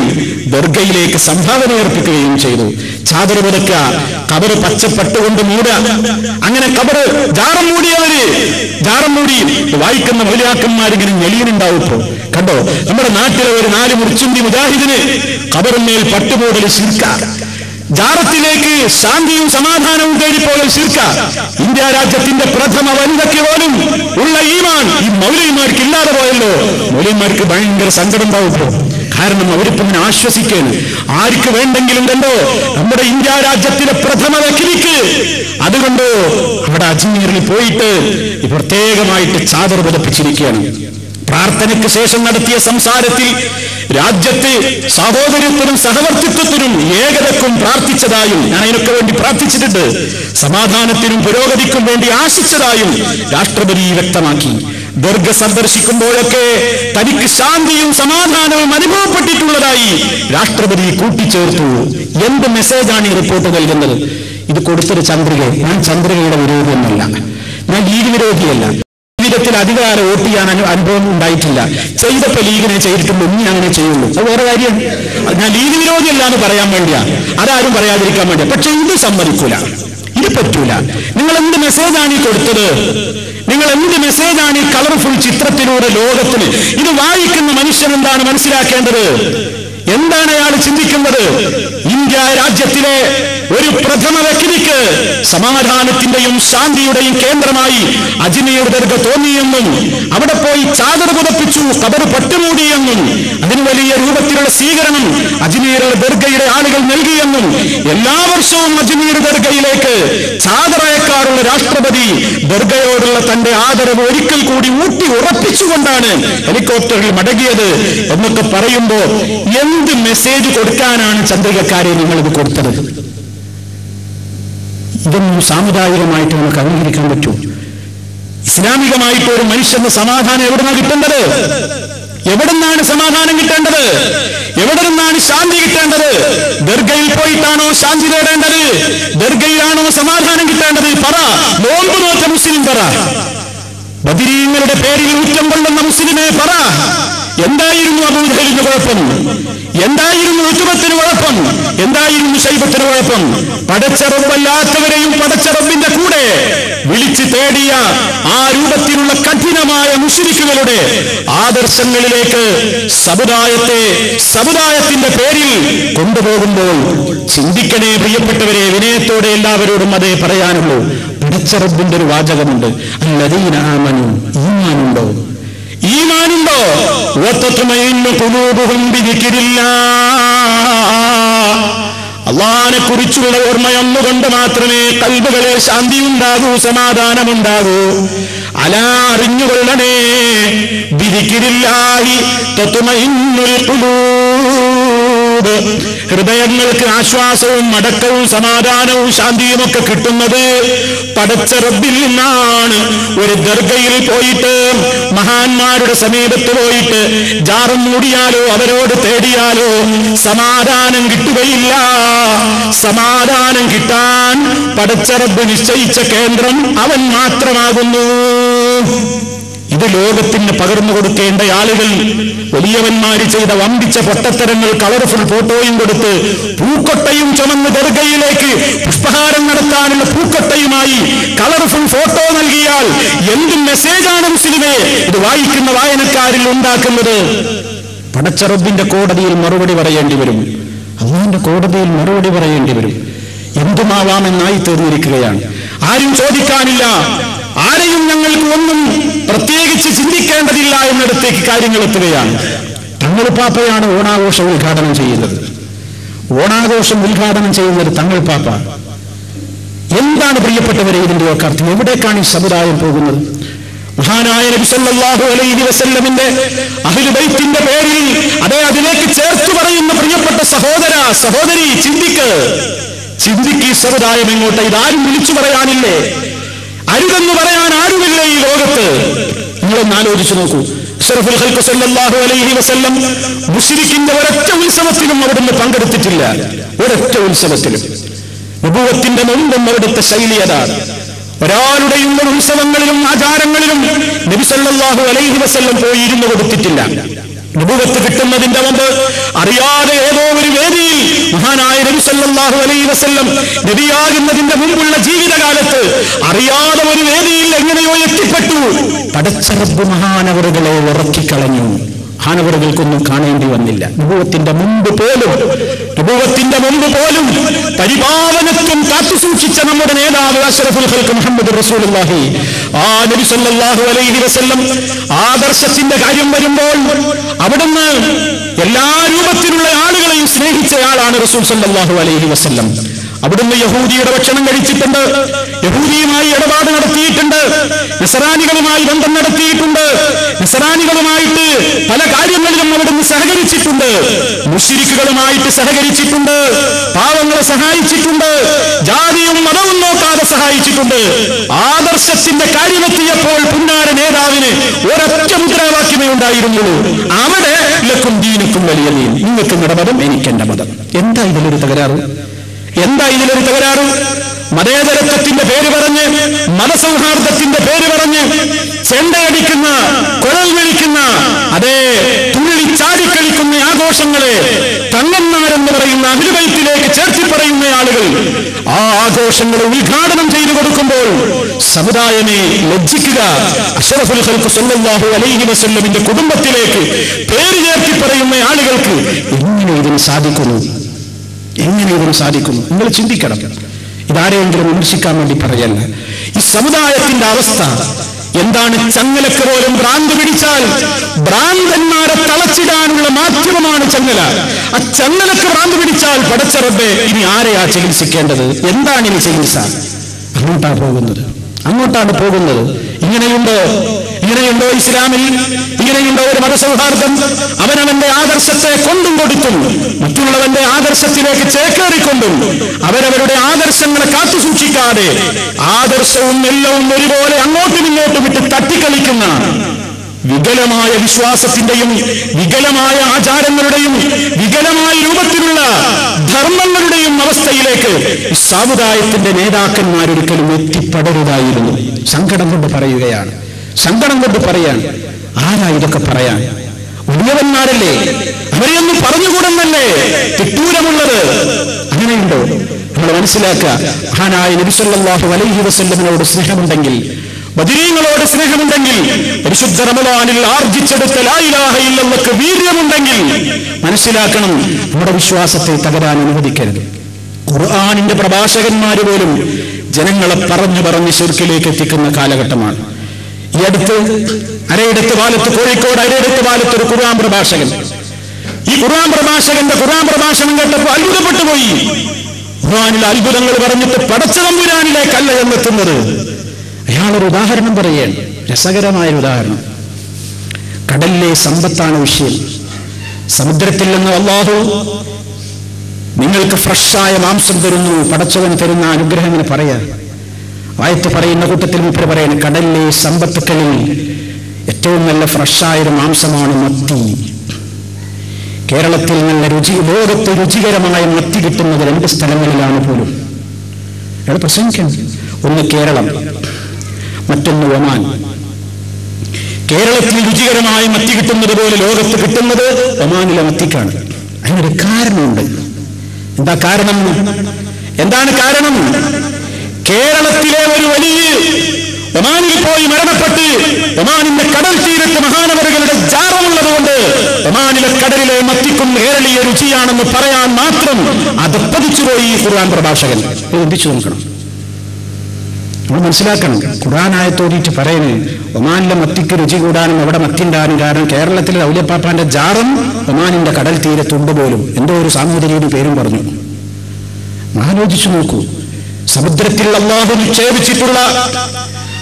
ദർഗയിലേക്ക് സംഭാവന അർപ്പിക്കുകയും ചെയ്തു. ചാദർ പുതക്കുക, കബറ് പച്ചപ്പട്ടുകൊണ്ട് മൂടുക. അങ്ങനെ കബറ് ജാറം മൂടി വായിക്കുന്ന മൗലിയാക്കന്മാരിങ്ങനെ ഞെളിയനുണ്ടാവുമ്പോ കണ്ടോ, നമ്മുടെ നാട്ടിലെ ഒരു 4 മുറിച്ചുണ്ടി മുജാഹിദിന് കബറിന്മേൽ പട്ടുമൂടൽ ശിർക്ക. ജാറത്തിലേക്ക് ശാന്തിയും സമാധാനവും തേടിപ്പോകൽ ശിർക്ക. ഇന്ത്യ രാജ്യത്തിന്റെ പ്രഥമ വനിതയ്ക്ക് പോലും ഉള്ള ഈമാൻ ഈ മൗലവിമാർക്ക് ഇല്ലാതെ പോയല്ലോ. മൗലവിമാർക്ക് ഭയങ്കര സങ്കടം ഉണ്ടാവുമ്പോ. കാരണം അവരിപ്പോ ഇങ്ങനെ ആശ്വസിക്കാണ്. ആർക്ക് വേണ്ടെങ്കിലും കണ്ടോ, നമ്മുടെ ഇന്ത്യ രാജ്യത്തിലെ പ്രഥമ വ്യക്തിക്ക്. അതുകൊണ്ട് അവിടെ അജ്മീറിൽ പോയിട്ട് പ്രത്യേകമായിട്ട് ചാദർ പുതപ്പിച്ചിരിക്കുകയാണ്. പ്രാർത്ഥനയ്ക്ക് ശേഷം നടത്തിയ സംസാരത്തിൽ രാജ്യത്ത് സഹോദരത്തിനും സഹവർത്തിത്വത്തിനും ഏകതക്കും പ്രാർത്ഥിച്ചതായും, ഞാൻ അതിനൊക്കെ വേണ്ടി പ്രാർത്ഥിച്ചിട്ടുണ്ട്, സമാധാനത്തിനും പുരോഗതിക്കും വേണ്ടി ആശിച്ചതായും രാഷ്ട്രപതി വ്യക്തമാക്കി. ദർഗ സന്ദർശിക്കുമ്പോഴൊക്കെ തനിക്ക് ശാന്തിയും സമാധാനവും അനുഭവപ്പെട്ടിട്ടുള്ളതായി രാഷ്ട്രപതി കൂട്ടിച്ചേർത്തു. എന്ത് മെസ്സേജാണ് ഈ റിപ്പോർട്ട് നൽകുന്നത്? ഇത് കൊടുത്തൊരു ചന്ദ്രിക. ഞാൻ ചന്ദ്രികയുടെ വിരോധിയൊന്നുമല്ല, ഞാൻ ലീഗ് വിരോധിയല്ല. ജീവിതത്തിൽ അധികാരം വോട്ട് ചെയ്യാൻ അനുഭവം ഉണ്ടായിട്ടില്ല. ചെയ്തപ്പോ ലീഗിനെ ചെയ്തിട്ടുണ്ട്, ഇനി അങ്ങനെ ചെയ്യുള്ളൂ. അത് വേറെ കാര്യം. ഞാൻ ലീഗ് വിരോധിയല്ല എന്ന് പറയാൻ വേണ്ടിയാ, അതാരും പറയാതിരിക്കാൻ വേണ്ടിയാ. പക്ഷെ ഇത് സമ്മതിക്കൂല, ഇത് പറ്റൂല. നിങ്ങൾ എന്ത് മെസ്സേജാണ് ഈ കൊടുത്തത്? നിങ്ങൾ എന്ത് മെസ്സേജാണ് ഈ കളർഫുൾ ചിത്രത്തിലൂടെ ലോകത്തിന്? ഇത് വായിക്കുന്ന മനുഷ്യൻ എന്താണ് മനസ്സിലാക്കേണ്ടത്? എന്താണ് അയാൾ ചിന്തിക്കുന്നത്? ഇന്ത്യ രാജ്യത്തിലെ ഒരു പ്രഥമ വ്യക്തിക്ക് സമാധാനത്തിന്റെയും ശാന്തിയുടെയും കേന്ദ്രമായി അജ്മീർ ദർഗ തോന്നിയെന്നും അവിടെ പോയി ചാദർ പുതപ്പിച്ചു, ഖബർ പട്ടുമൂടിയെന്നും അതിന് വലിയ രൂപത്തിലുള്ള സ്വീകരണം അജ്മീർ ദർഗയുടെ ആളുകൾ നൽകിയെന്നും എല്ലാ വർഷവും അജ്മീർ ദർഗയിലേക്ക് ചാദർ അയക്കാറുള്ള രാഷ്ട്രപതി ദർഗയോടുള്ള തന്റെ ആദരവ് ഒരിക്കൽ കൂടി ഊട്ടി ഉറപ്പിച്ചുകൊണ്ടാണ് ഹെലികോപ്റ്ററിൽ മടങ്ങിയത് എന്നൊക്കെ പറയുമ്പോ എന്ത് മെസ്സേജ് കൊടുക്കാനാണ് ചന്ദ്രികക്കാരെ നിങ്ങളിത് കൊടുത്തത്? ഇതൊന്നും സാമുദായികമായിട്ട് നമുക്ക് അംഗീകരിക്കാൻ പറ്റൂ? ഇസ്ലാമികമായിട്ട് ഒരു മനുഷ്യന് സമാധാനം എവിടുന്നാണ് കിട്ടേണ്ടത്? എവിടുന്നാണ് സമാധാനം കിട്ടേണ്ടത്? എവിടെ നിന്നാണ് ശാന്തി കിട്ടേണ്ടത്? ദർഗയിൽ പോയിട്ടാണോ ശാന്തി നേടേണ്ടത്? ദർഗയിലാണോ സമാധാനം കിട്ടേണ്ടത്? പറ. നോമ്പ് നോറ്റ മുസ്ലിം പറ. ബദരീങ്ങളുടെ പേരിൽ ഊറ്റം കൊള്ളുന്ന മുസ്ലിമെ പറ. എന്തായിരുന്നു അബൂജഹലിന് കുഴപ്പം? എന്തായിരുന്നു ഉത്ബത്തിന് കുഴപ്പം? എന്തായിരുന്നു ശൈബത്തിന് കുഴപ്പം? പടച്ച റബ്ബല്ലാത്തവരെയും പടച്ച റബ്ബിന്റെ കൂടെ വിളിച്ചു തേടിയ ആ രൂപത്തിലുള്ള കഠിനമായ മുശ്രിക്കുകളുടെ ആദർശങ്ങളിലേക്ക് സമുദായത്തിന്റെ പേരിൽ കൊണ്ടുപോകുമ്പോൾ ചിന്തിക്കണേ പ്രിയപ്പെട്ടവരെ. വിനയത്തോടെ എല്ലാവരോടും അതേ പറയാനുള്ളൂ. പടച്ച റബ്ബിന്റെ ഒരു വാചകമുണ്ട്, അല്ലദീന ആമനു. ഈമാനുണ്ടോ? ഈമാനുണ്ടോ? അല്ലാഹുവിനെ കുറിച്ചുള്ള ഓർമ്മയൊന്നുകൊണ്ട് മാത്രമേ കൽബുകളിൽ ശാന്തി ഉണ്ടാകൂ, സമാധാനമുണ്ടാകൂ. അലാ, അറിഞ്ഞുകൊള്ളണേ, ബിദിക്രില്ലാഹി തത്മഇന്നുൽ ഖുലൂബ്. ഹൃദയങ്ങൾക്ക് ആശ്വാസവും അടക്കവും സമാധാനവും ശാന്തിയും ഒക്കെ കിട്ടുന്നത് പടച്ച റബ്ബിൽ നിന്നാണ്. ഒരു ദർഗയിൽ പോയിട്ട് മഹാന്മാരുടെ സമീപത്ത് പോയിട്ട് ജാറും മൂടിയാലോ അവരോട് തേടിയാലോ സമാധാനം കിട്ടുകയില്ല. സമാധാനം കിട്ടാൻ പടച്ച റബ്ബ് നിശ്ചയിച്ച കേന്ദ്രം അവൻ മാത്രമാകുന്നു. ഇത് ലോകത്തിന് പകർന്നു കൊടുക്കേണ്ട ആളുകൾ വലിയവന്മാര് ചെയ്ത വമ്പിച്ച പൊട്ടത്തരങ്ങൾ കളർഫുൾ ഫോട്ടോയും കൊടുത്ത് പൂക്കൊട്ടയും ചുമന്ന് ദർഗയിലേക്ക് പുഷ്പഹാരം നടത്താനുള്ള പൂക്കൊട്ടയുമായി കളർഫുൾ ഫോട്ടോ നൽകിയാൽ എന്ത് മെസ്സേജാണ് മുസ്ലിമേ ഇത് വായിക്കുന്ന വായനക്കാരിൽ ഉണ്ടാക്കുന്നത്? പടച്ച റബ്ബിന്റെ കോടതിയിൽ മറുപടി പറയേണ്ടി വരും. അല്ലാഹുവിന്റെ കോടതിയിൽ മറുപടി പറയേണ്ടി വരും. എന്തുമാവാമെന്നായി തീർന്നിരിക്കുകയാണ്. ആരും ചോദിക്കാനില്ല. ആരെയും ഞങ്ങൾക്ക് ഒന്നും പ്രത്യേകിച്ച് ചിന്തിക്കേണ്ടതില്ല എന്നിടത്തേക്ക് കാര്യങ്ങൾ എത്തുകയാണ്. തങ്ങൾ പാപ്പയാണ് ഓണാഘോഷം ഉദ്ഘാടനം ചെയ്യുന്നത്. ഓണാഘോഷം ഉദ്ഘാടനം ചെയ്യുന്നത് തങ്ങൾ പാപ്പ. എന്താണ് പ്രിയപ്പെട്ടവരെ ഇതിന്റെ ഒക്കെ അർത്ഥം? എവിടേക്കാണ് ഈ സമുദായം പോകുന്നത്? മഹാനായ നബി സല്ലല്ലാഹു അലൈഹി വസല്ലമിന്റെ അഹ്ലു ബൈത്തിന്റെ പേരിൽ അതിലേക്ക് ചേർത്ത് പറയുന്ന പ്രിയപ്പെട്ട സഹോദര സഹോദരി, ചിന്തിക്ക് ഈ സമുദായം എങ്ങോട്ട്? ഇതാരും വിളിച്ചു പറയാനില്ലേ? അരുതെന്ന് പറയാൻ ആരുമില്ലേ ഈ ലോകത്ത്? നിങ്ങളൊന്ന് ആലോചിച്ചു നോക്കൂ. അഷ്റഫുൽ ഖൽഖ് സല്ലല്ലാഹു അലൈഹി വസല്ലം മുശ്രിക്കിന്റെ ഒരൊറ്റ ഉത്സവത്തിലും അവിടുന്ന് പങ്കെടുത്തിട്ടില്ല. ഒരൊറ്റ ഉത്സവത്തിലും. നബുവത്തിന്റെ മുമ്പും അവിടുത്തെ ശൈലി അതാണ്. ഒരാളുടെയും ഉത്സവങ്ങളിലും ആചാരങ്ങളിലും നബി സല്ലല്ലാഹു അലൈഹി വസല്ലം പോയി ഇരുന്ന് കൊടുത്തിട്ടില്ല. നബുവത്ത് കിട്ടുന്നതിന്റെ മുമ്പ് അറിയാതെ ഏതോ ഒരു വേദിയിൽ മഹാനായ നബി സല്ലല്ലാഹു അലൈഹി വസല്ലം നബിയാകുന്നതിന്റെ മുമ്പുള്ള ജീവിതകാലത്ത് അറിയാതെ ഒരു വേദിയിൽ എങ്ങനെയോ എത്തിപ്പെട്ടു. പടച്ച റബ്ബ് മഹാനവറുകളെ ഉറക്കിക്കളഞ്ഞു. മഹാനവറുകൾക്കൊന്നും കാണേണ്ടി വന്നില്ല. നബുവത്തിന്റെ മുമ്പ് പോലും പരിപാവനത്വം കാത്തുസൂക്ഷിച്ച നമ്മുടെ നേതാവ് അഷ്റഫുൽ ഖൽഖ് മുഹമ്മദ് റസൂലുള്ളാഹി ആ നബി സല്ലല്ലാഹു അലൈഹി വസല്ലം ആദർശത്തിന്റെ കാര്യം വരുമ്പോൾ അവിടുന്ന് എല്ലാ രൂപത്തിലുള്ള ആളുകളെയും സ്നേഹിച്ചയാളാണ് റസൂൽ സല്ലല്ലാഹു അലൈഹി വസല്ലം. അവിടുന്ന് യഹൂദിയുടെ ഭക്ഷണം കഴിച്ചിട്ടുണ്ട്, യഹൂദിയുമായി ഇടപാട് നടത്തിയിട്ടുണ്ട്, നസറാനികളുമായി ബന്ധം നടത്തിയിട്ടുണ്ട്, നസറാനികളുമായിട്ട് പല കാര്യങ്ങളിലും അവിടുന്ന് സഹകരിച്ചിട്ടുണ്ട്, മുശ്രിക്കുകളുമായിട്ട് സഹകരിച്ചിട്ടുണ്ട്, പാവങ്ങളെ സഹായിച്ചിട്ടുണ്ട്, ജാതിയും മതവും നോക്കാതെ സഹായിച്ചിട്ടുണ്ട്. ആദർശത്തിന്റെ കാര്യമെത്തിയപ്പോൾ പുന്നാര നേതാവിന് ഒരൊറ്റ മുദ്രാവാക്യമേ ഉണ്ടായിരുന്നുള്ളൂ. അവിടെ ലക്കും ദീനുക്കും വലിയ ദീൻ, നിങ്ങൾക്ക് നിങ്ങളുടെ മതം എനിക്കെന്റെ മതം. എന്താ ഇതിലൊരു തകരാറ്? മതേതരത്വത്തിന്റെ പേര് പറഞ്ഞ്, മതസൗഹാർദ്ദത്തിന്റെ പേര് പറഞ്ഞ് ചെണ്ടയടിക്കുന്ന, കുഴൽ വിളിക്കുന്ന, അതേ തുള്ളിച്ചാടിക്കളിക്കുന്ന ആഘോഷങ്ങളെ തങ്ങന്മാരെന്ന് പറയുന്ന അഹ്ലു ബൈത്തിലേക്ക് ചേർത്തി പറയുന്ന ആളുകൾ ആ ആഘോഷങ്ങളെ ഉദ്ഘാടനം ചെയ്തു കൊടുക്കുമ്പോൾ സമുദായമേ ലജ്ജിക്കുക. അഷ്റഫുൽ ഖൽഖ് സല്ലല്ലാഹു അലൈഹി വസല്ലമിന്റെ കുടുംബത്തിലേക്ക് പേര് ചേർത്തി പറയുന്ന ആളുകൾക്ക് എങ്ങനെ ഇതിന് സാധിക്കുന്നു? നിങ്ങൾ ചിന്തിക്കണം. ഇതാരെയെങ്കിലും വിമർശിക്കാൻ വേണ്ടി പറയല്ല. ഈ സമുദായത്തിന്റെ അവസ്ഥ എന്താണ്? ചങ്ങലക്ക് പോലും ഭ്രാന്ത് പിടിച്ചാൽ ഭ്രാന്തന്മാരെ തളച്ചിടാനുള്ള മാധ്യമമാണ് ചങ്ങല. ആ ചങ്ങലക്ക് ഭ്രാന്ത് പിടിച്ചാൽ പടച്ച റബ്ബേ ഇനി ആരെയാ ചികിത്സിക്കേണ്ടത്? എന്താണ് ഇനി ചികിത്സ? അങ്ങോട്ടാണ് പോകുന്നത്. ഇങ്ങനെയുണ്ടോ ഇസ്ലാമിൽ? ഇങ്ങനെയുണ്ടോ ഒരു മതസൗഹാർദ്ദം? അവനവന്റെ ആദർശത്തെ കൊണ്ടും കൊടുത്തും മറ്റുള്ളവന്റെ ആദർശത്തിലേക്ക് ചേക്കേറിക്കൊണ്ടും അവരവരുടെ ആദർശങ്ങളെ കാത്തുസൂക്ഷിക്കാതെ ആദർശവും എല്ലാവും ഒരുപോലെ അങ്ങോട്ടും ഇങ്ങോട്ടും വിട്ട് തട്ടിക്കളിക്കുന്ന വികലമായ വിശ്വാസത്തിന്റെയും വികലമായ ആചാരങ്ങളുടെയും വികലമായ രൂപത്തിലുള്ള ധർമ്മങ്ങളുടെയും അവസ്ഥയിലേക്ക് സമുദായത്തിന്റെ നേതാക്കന്മാരൊരിക്കലും എത്തിപ്പെടരുതായിരുന്നു. സങ്കടം കൊണ്ട് പറയുകയാണ്. ആരാ ഇതൊക്കെ പറയാൻ? വലിയവന്മാരല്ലേ? അവരെയൊന്നും പറഞ്ഞുകൂടെന്നല്ലേ തിട്ടൂരമുള്ളത്? അങ്ങനെയുണ്ടോ? നമ്മൾ മനസ്സിലാക്കുക. മഹാനായ നബി സല്ലല്ലാഹു അലൈഹി വസല്ലമിനോട് സ്നേഹമുണ്ടെങ്കിൽ, ബദരീങ്ങളോട് സ്നേഹമുണ്ടെങ്കിൽ, പരിശുദ്ധ റമളാനിൽ ആർജിച്ചെടുത്ത ലാ ഇലാഹ ഇല്ലല്ലാഹ് വീര്യമുണ്ടെങ്കിൽ മനസ്സിലാക്കണം, നമ്മുടെ വിശ്വാസത്തെ തകരാൻ അനുവദിക്കരുത്. ഖുർആനിന്റെ പ്രഭാഷകന്മാര് പോലും ജനങ്ങളെ പറഞ്ഞു ശിർക്കിലേക്ക് എത്തിക്കുന്ന കാലഘട്ടമാണ്. ഈ അരയിടത്ത് കാലത്ത് കോഴിക്കോട് അരയിടത്ത് കാലത്ത് ഒരു ഖുർആൻ പ്രഭാഷകൻ, ഈ ഖുർആൻ പ്രഭാഷകന്റെ ഖുർആൻ പ്രഭാഷണം കേട്ടപ്പോൾ അത്ഭുതപ്പെട്ടു പോയി. ഖുർആനിലെ അത്ഭുതങ്ങൾ പറഞ്ഞിട്ട് പടച്ച തമ്പുരാനിലേക്കല്ല എന്നെത്തുന്നത്. അയാളൊരു ഉദാഹരണം പറയുകയാണ്, രസകരമായൊരു ഉദാഹരണം. കടലിലെ സമ്പത്താണ് വിഷയം. സമുദ്രത്തിൽ നിന്ന് അല്ലാഹു നിങ്ങൾക്ക് ഫ്രഷായ മാംസം തരുന്നു, പടച്ചവൻ തരുന്ന അനുഗ്രഹം എന്ന് പറയാ. ആയത്ത് പറയുന്ന കൂട്ടത്തിൽ മുപ്പര് പറയുന്നു, കടലിലെ സമ്പത്തുക്കളിൽ ഏറ്റവും നല്ല ഫ്രഷായൊരു മാംസമാണ് മത്തി. കേരളത്തിൽ നല്ല ലോകത്ത് രുചികരമായ മത്തി കിട്ടുന്നത് 2 സ്ഥലങ്ങളിലാണ് പോലും. അവിടെ പ്രസംഗിക്കണം. ഒന്ന് കേരളം, മറ്റൊന്ന് ഒമാൻ. കേരളത്തിൽ രുചികരമായ മത്തി കിട്ടുന്നത് പോലെ ലോകത്ത് കിട്ടുന്നത് ഒമാനിലെ മത്തിക്കാണ്. അതിനൊരു കാരണമുണ്ട്. എന്താണ് കാരണം? കേരളത്തിലെ ഒരു വലിയ ഒമാനിൽ പോയി മരണപ്പെട്ട് ഒമാനിന്റെ കടൽ തീരത്ത് മഹാനവറുകളുടെ ജാറമുള്ളതുകൊണ്ട് ഒമാനിലെ കടലിലെ മത്തിക്കും കേരളീയ രുചിയാണെന്ന് പറയാൻ മാത്രം അധപ്പതിച്ചുപോയി ഈ ഖുർആൻ പ്രഭാഷകൻ. ചിന്തിച്ചു നോക്കണം, നമ്മൾ മനസ്സിലാക്കണം. ഖുർആൻ ആയത്തോടിയിട്ട് പറയുന്നത് ഒമാനിലെ മത്തിക്ക് രുചി കൂടാനും അവിടെ മത്തി ഉണ്ടാകാനും കാരണം കേരളത്തിലെ ഔലിയപ്പാപ്പാന്റെ ജാറും ഒമാനിന്റെ കടൽ തീരത്തുണ്ട് പോലും. എന്തോ ഒരു സാമൂതിരിയുടെ പേരും പറഞ്ഞു. ആലോചിച്ചു നോക്കൂ. സമുദ്രത്തിൽ അല്ലാഹു നിക്ഷേപിച്ചിട്ടുള്ള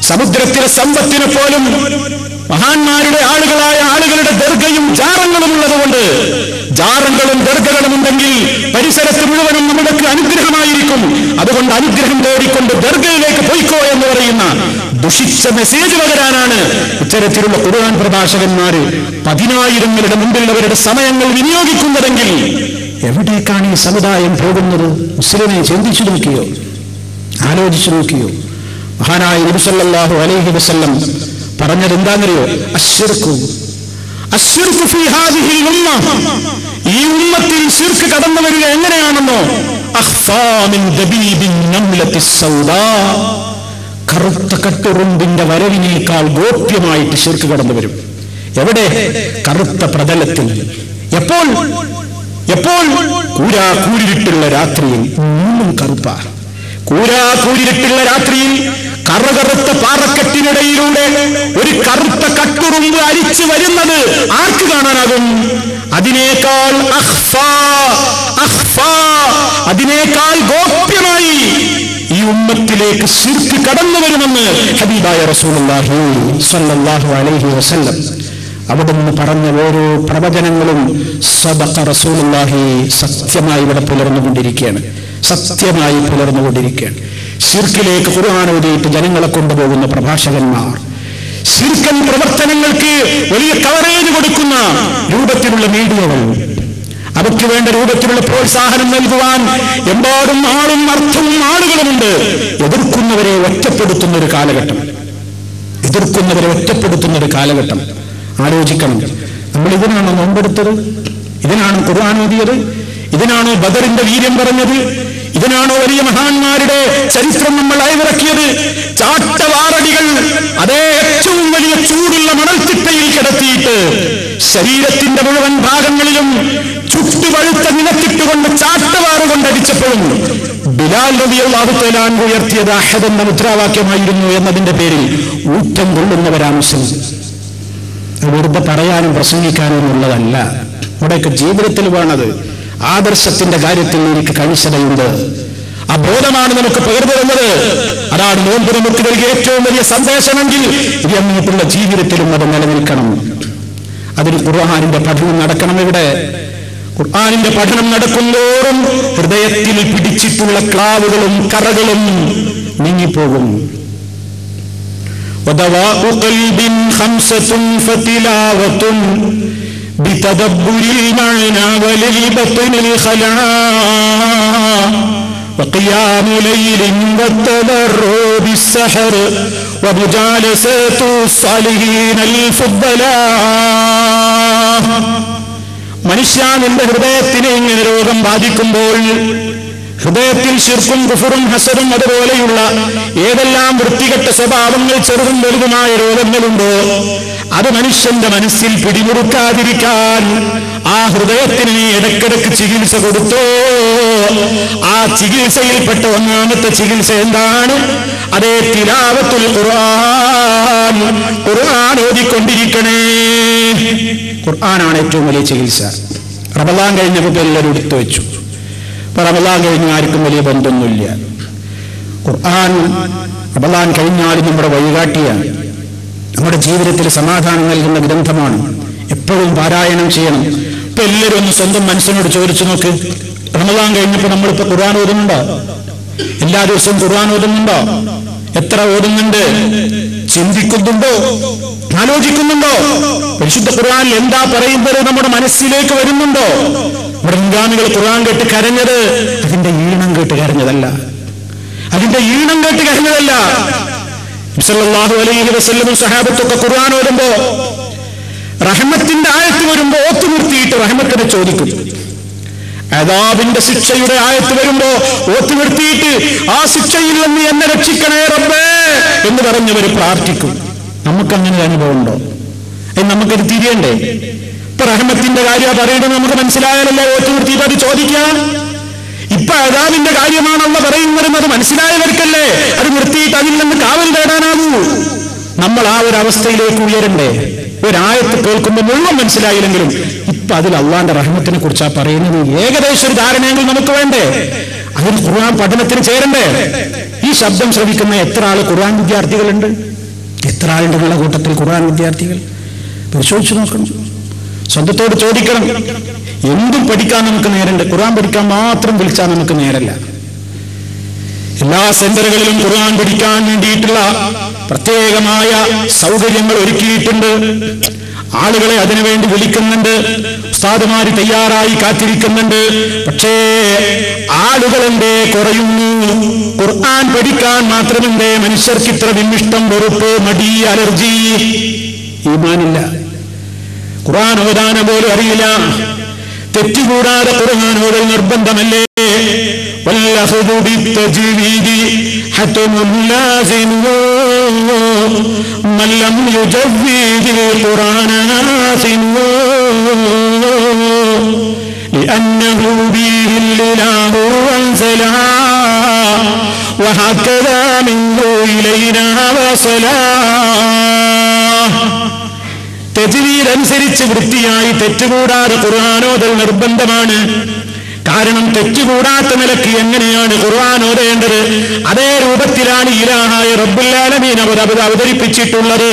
സമുദ്രത്തിലെ സമ്പത്തിനെ പോലും മഹാന്മാരുടെ ആളുകളുടെ ദർഗയും ജാറങ്ങളും ഉള്ളതുകൊണ്ട്, ജാറങ്ങളും ദർഗകളും ഉണ്ടെങ്കിൽ പരിസരത്ത് മുഴുവനും നമ്മൾക്ക് അനുഗ്രഹമായിരിക്കും. അതുകൊണ്ട് അനുഗ്രഹം തേടിക്കൊണ്ട് ദർഗയിലേക്ക് പോയിക്കോ എന്ന് പറയുന്ന ദുഷിച്ച മെസ്സേജ് പകരാനാണ് ഇത്തരത്തിലുള്ള ഖുർആൻ പ്രഭാഷകന്മാര് 10,000ങ്ങളുടെ മുമ്പിലുള്ളവരുടെ സമയങ്ങൾ വിനിയോഗിക്കുന്നതെങ്കിൽ എവിടേക്കാണ് ഈ സമുദായം പോകുന്നത്? മുസ്ലിമെ ചിന്തിച്ചു നോക്കിയോ, ആലോചിച്ചു നോക്കിയോ? മഹാനായ നബി സല്ലല്ലാഹു അലൈഹി വസല്ലം പറഞ്ഞത് എന്താണെന്നറിയോ? അശ്ശിർക്കു ഫീ ഹാദിഹിൽ ഉമ്മ, ഈ ഉമ്മത്തിൽ ശിർക്ക് കടന്നു വരിക എങ്ങനെയാണെന്നോ? അഖ്ഫാ മിൻ ദബീബിൻ നംലത്തി സൗദാ, കറുത്ത കട്ടുറുമ്പിന്റെ വരവിനേക്കാൾ ഗോപ്യമായിട്ട് ശിർക്ക് കടന്നു വരും. എവിടെ? കറുത്ത പ്രതലത്തിൽ. എപ്പോൾ? കൂരിട്ടുള്ള രാത്രിയിൽ. മൂന്നും കറുപ്പ. കൂരിട്ടുള്ള രാത്രിയിൽ കറുകറുത്ത പാറക്കെട്ടിനിടയിലൂടെ ഒരു കറുത്ത കട്ടുറുമ്പ് അരിച്ചു വരുന്നത് ആർക്ക് കാണാനാകും? അതിനേക്കാൾ അതിനേക്കാൾ ഗോപ്യമായി ഈ ഉമ്മത്തിലേക്ക് ശിർക്ക് കടന്നു വരുമെന്ന് ഹബീബായ റസൂലുള്ളാഹി സ്വല്ലല്ലാഹു അലൈഹി വസല്ലം അവിടുന്ന് പറഞ്ഞ ഓരോ പ്രവചനങ്ങളും സദഖ റസൂലുള്ളാഹി സത്യമായി ഇവിടെ പുലർന്നുകൊണ്ടിരിക്കുകയാണ്. ശിർക്കിലേക്ക് ഖുർആൻ ഓതിയിട്ട് ജനങ്ങളെ കൊണ്ടുപോകുന്ന പ്രഭാഷകന്മാർ, ശിർക്കൻ പ്രവർത്തനങ്ങൾക്ക് വലിയ കവറേജ് കൊടുക്കുന്ന രൂപത്തിലുള്ള മീഡിയകൾ, അവയ്ക്ക് വേണ്ട രൂപത്തിലുള്ള പ്രോത്സാഹനം നൽകുവാൻ എമ്പാടും ആളും അർത്ഥവും ആളുകളുമുണ്ട്. എതിർക്കുന്നവരെ ഒറ്റപ്പെടുത്തുന്ന ഒരു കാലഘട്ടം. ആലോചിക്കണം. നമ്മൾ ഇതിനാണോ നോമ്പെടുത്തത്? ഇതിനാണോ ഖുർആൻ ഓതിയത്? ഇതിനാണോ ബദറിന്റെ വീര്യം പറഞ്ഞത്? ഇതിനാണോ വലിയ മഹാന്മാരുടെ ചരിത്രം നമ്മൾ അയവിറക്കിയത്? ചാട്ടവാറടികൾ അതേ ഏറ്റവും വലിയ ചൂടുള്ള മണൽത്തിട്ടയിൽ കിടത്തിയിട്ട് ശരീരത്തിന്റെ മുഴുവൻ ഭാഗങ്ങളിലും ചുട്ടുപഴുത്ത നിലത്തിട്ടുകൊണ്ട് ചാട്ടവാറ് കൊണ്ടടിച്ചപ്പോഴും ബിലാൽ റളിയല്ലാഹു തആല അൻഹു ഉയർത്തിയത് അഹദ് എന്ന മുദ്രാവാക്യമായിരുന്നു എന്നതിന്റെ പേരിൽ ഊറ്റം കൊള്ളുന്നവരാ മുസ്ലിം. വെറുതെ പറയാനും പ്രസംഗിക്കാനും ഉള്ളതല്ല. അവിടെയൊക്കെ ജീവിതത്തിൽ വേണത്. ആദർശത്തിന്റെ കാര്യത്തിൽ എനിക്ക് കണിശതയുണ്ട്. ആ ബോധമാണ് നമുക്ക് പകർന്നു തന്നത്. അതാണ് നോമ്പ് നമുക്ക് നൽകിയ ഏറ്റവും വലിയ സന്ദേശമെങ്കിൽ ഇത് അങ്ങോട്ടുള്ള ജീവിതത്തിലും അത് നിലനിൽക്കണം. അതിന് ഖുർആനിന്റെ പഠനം നടക്കണം. ഇവിടെ ഖുർആനിന്റെ പഠനം നടക്കുന്തോറും ഹൃദയത്തിൽ പിടിച്ചിട്ടുള്ള ക്ലാവുകളും കറകളും നീങ്ങിപ്പോകും. ودواء قلب 5 فتلاوة بتدبر المعنى وللبطن الخلاء وقيام ليل والتضرع بالسحر ومجالسة الصالحين الفضلاء. മനുഷ്യ, നിന്റെ ഹൃദയത്തിന് ഇങ്ങനെ രോഗം ബാധിക്കുമ്പോൾ, ഹൃദയത്തിൽ ശിർക്കും കുഫറും ഹസദും അതുപോലെയുള്ള ഏതെല്ലാം വൃത്തികെട്ട സ്വഭാവങ്ങൾ ചെറുതും വലുതുമായ രോഗങ്ങളുണ്ടോ അത് മനുഷ്യന്റെ മനസ്സിൽ പിടിമുറുക്കാതിരിക്കാൻ ആ ഹൃദയത്തിന് ഇടയ്ക്കിടയ്ക്ക് ചികിത്സ കൊടുത്തോ. ആ ചികിത്സയിൽപ്പെട്ട ഒന്നാമത്തെ ചികിത്സ എന്താണ്? അതേ തിലാവത്തുൽ ഖുർആൻ. ഖുർആൻ ഓതിക്കൊണ്ടിരിക്കണേ. ഖുർആനാണ് ഏറ്റവും വലിയ ചികിത്സ. റമളാൻ കഴിഞ്ഞപ്പോൾ എല്ലാവരും എടുത്തു വെച്ചു. റമളാൻ കഴിഞ്ഞ ആർക്കും വലിയ ബന്ധമൊന്നുമില്ല. ഖുർആൻ റമളാൻ കഴിഞ്ഞാലും നമ്മുടെ വഴികാട്ടിയാണ്. നമ്മുടെ ജീവിതത്തിൽ സമാധാനം നൽകുന്ന ഗ്രന്ഥമാണ്. എപ്പോഴും പാരായണം ചെയ്യണം. ഇപ്പൊ എല്ലാവരും ഒന്ന് സ്വന്തം മനസ്സിനോട് ചോദിച്ചു നോക്ക്. റമളാൻ കഴിഞ്ഞപ്പോൾ നമ്മളിപ്പോ ഖുർആൻ ഓതുന്നുണ്ടോ? എല്ലാ ദിവസവും ഖുർആൻ ഓതുന്നുണ്ടോ? എത്ര ഓതുന്നുണ്ട്? ചിന്തിക്കുന്നുണ്ടോ? ആലോചിക്കുന്നുണ്ടോ? പരിശുദ്ധ ഖുർആനിൽ എന്താ പറയുന്നത് നമ്മുടെ മനസ്സിലേക്ക് വരുന്നുണ്ടോ? നമ്മുടെ മുൻഗാമികൾ ഖുർആൻ കേട്ട് കരഞ്ഞത് അതിന്റെ ഈണം കേട്ട് കരഞ്ഞതല്ല, അതിന്റെ ഈണം കേട്ട് കരഞ്ഞതല്ല. സല്ലല്ലാഹു അലൈഹി വസല്ലം സഹാബത്തൊക്കെ ഖുർആൻ ഓതുമ്പോ റഹ്മത്തിന്റെ ആയത്ത് വരുമ്പോ ഓത്തുനിർത്തിയിട്ട് റഹ്മത്തിനെ ചോദിക്കും. അദാബിന്റെ ശിക്ഷയുടെ ആയത്ത് വരുമ്പോ ഓത്തുനിർത്തിയിട്ട് ആ ശിക്ഷയിൽ നിന്ന് എന്നെ രക്ഷിക്കണേ റബ്ബേ എന്ന് പറഞ്ഞവർ പ്രാർത്ഥിക്കും. നമുക്കങ്ങനെ അനുഭവം ഉണ്ടോ? നമുക്കത് തിരിയണ്ടേ? ഇപ്പൊ റഹ്മത്തിന്റെ കാര്യം പറയുന്നത് നമുക്ക് മനസ്സിലായാലല്ലേ ഓത്തുനിർത്തിയിട്ട് അത് ചോദിക്കാം. ഇപ്പൊ അദാബിന്റെ കാര്യമാണെന്ന് പറയുന്നത് അത് മനസ്സിലായവർക്കല്ലേ അത് നിർത്തിയിട്ട് അതിൽ നിന്ന് കാവൽ തേടാനാകൂ. നമ്മൾ ആ ഒരു അവസ്ഥയിലേക്ക് ഉയരണ്ടേ? ഒരായത്ത് കേൾക്കുമ്പോൾ മുഴുവൻ മനസ്സിലായില്ലെങ്കിലും ഇപ്പൊ അതിൽ അള്ളാന്റെ റഹ്മത്തിനെ കുറിച്ചാ പറയുന്നത് ഏകദേശം ഒരു ധാരണയെങ്കിൽ നമുക്ക് വേണ്ടേ? അതിൽ ഖുർആൻ പഠനത്തിന് ചേരണ്ടേ? ഈ ശബ്ദം ശ്രവിക്കുന്ന എത്ര ആള് ഖുർആൻ വിദ്യാർത്ഥികളുണ്ട്? എത്ര ആളുണ്ട് നിങ്ങളുടെ കൂട്ടത്തിൽ ഖുർആൻ വിദ്യാർത്ഥികൾ? പരിശോധിച്ചു നോക്കണം, സ്വന്തത്തോട് ചോദിക്കണം. എന്തും പഠിക്കാൻ നമുക്ക് നേരണ്ട്, ഖുർആൻ പഠിക്കാൻ മാത്രം വിളിച്ചാൽ നമുക്ക് നേരല്ല. എല്ലാ സെന്ററുകളിലും ഖുർആൻ പഠിക്കാൻ വേണ്ടിയിട്ടുള്ള പ്രത്യേകമായ സൗകര്യങ്ങൾ ഒരുക്കിയിട്ടുണ്ട്. ആളുകളെ അതിനുവേണ്ടി വിളിക്കുന്നുണ്ട്, ഉസ്താദുമാര് തയ്യാറായി കാത്തിരിക്കുന്നുണ്ട്. പക്ഷേ ആളുകൾ എന്തേ കുറയുന്നു? ഖുർആൻ പഠിക്കാൻ മാത്രമെന്തേ മനുഷ്യർക്ക് ഇത്ര വിമിഷ്ടം, വെറുപ്പ്, മടി, അലർജി? ഈമാനില്ല, ഖുർആൻ ഓതാന പോലും അറിയില്ല. തെറ്റുകൂടാതെ ഖുർആൻ ഓതൽ നിർബന്ധമല്ലേ? والأخذ بالتجويد حتم لازم من لم يجوid القرآن آثم لأنه به الإله أنزلا وهكذا منه إلينا وصلا. തജ്വീദ് അനുസരിച്ച് വൃത്തിയായി തെറ്റുകൂടാതെ ഖുർആൻ ഓതൽ നിർബന്ധമാണ്. കാരണം തെറ്റുകൂടാത്ത നിലയ്ക്ക് എങ്ങനെയാണ് ഖുർആൻ ഓതേണ്ടത് അതേ രൂപത്തിലാണ് ഇലാഹായ റബ്ബുൽ ആലമീൻ അവതരിപ്പിച്ചിട്ടുള്ളത്.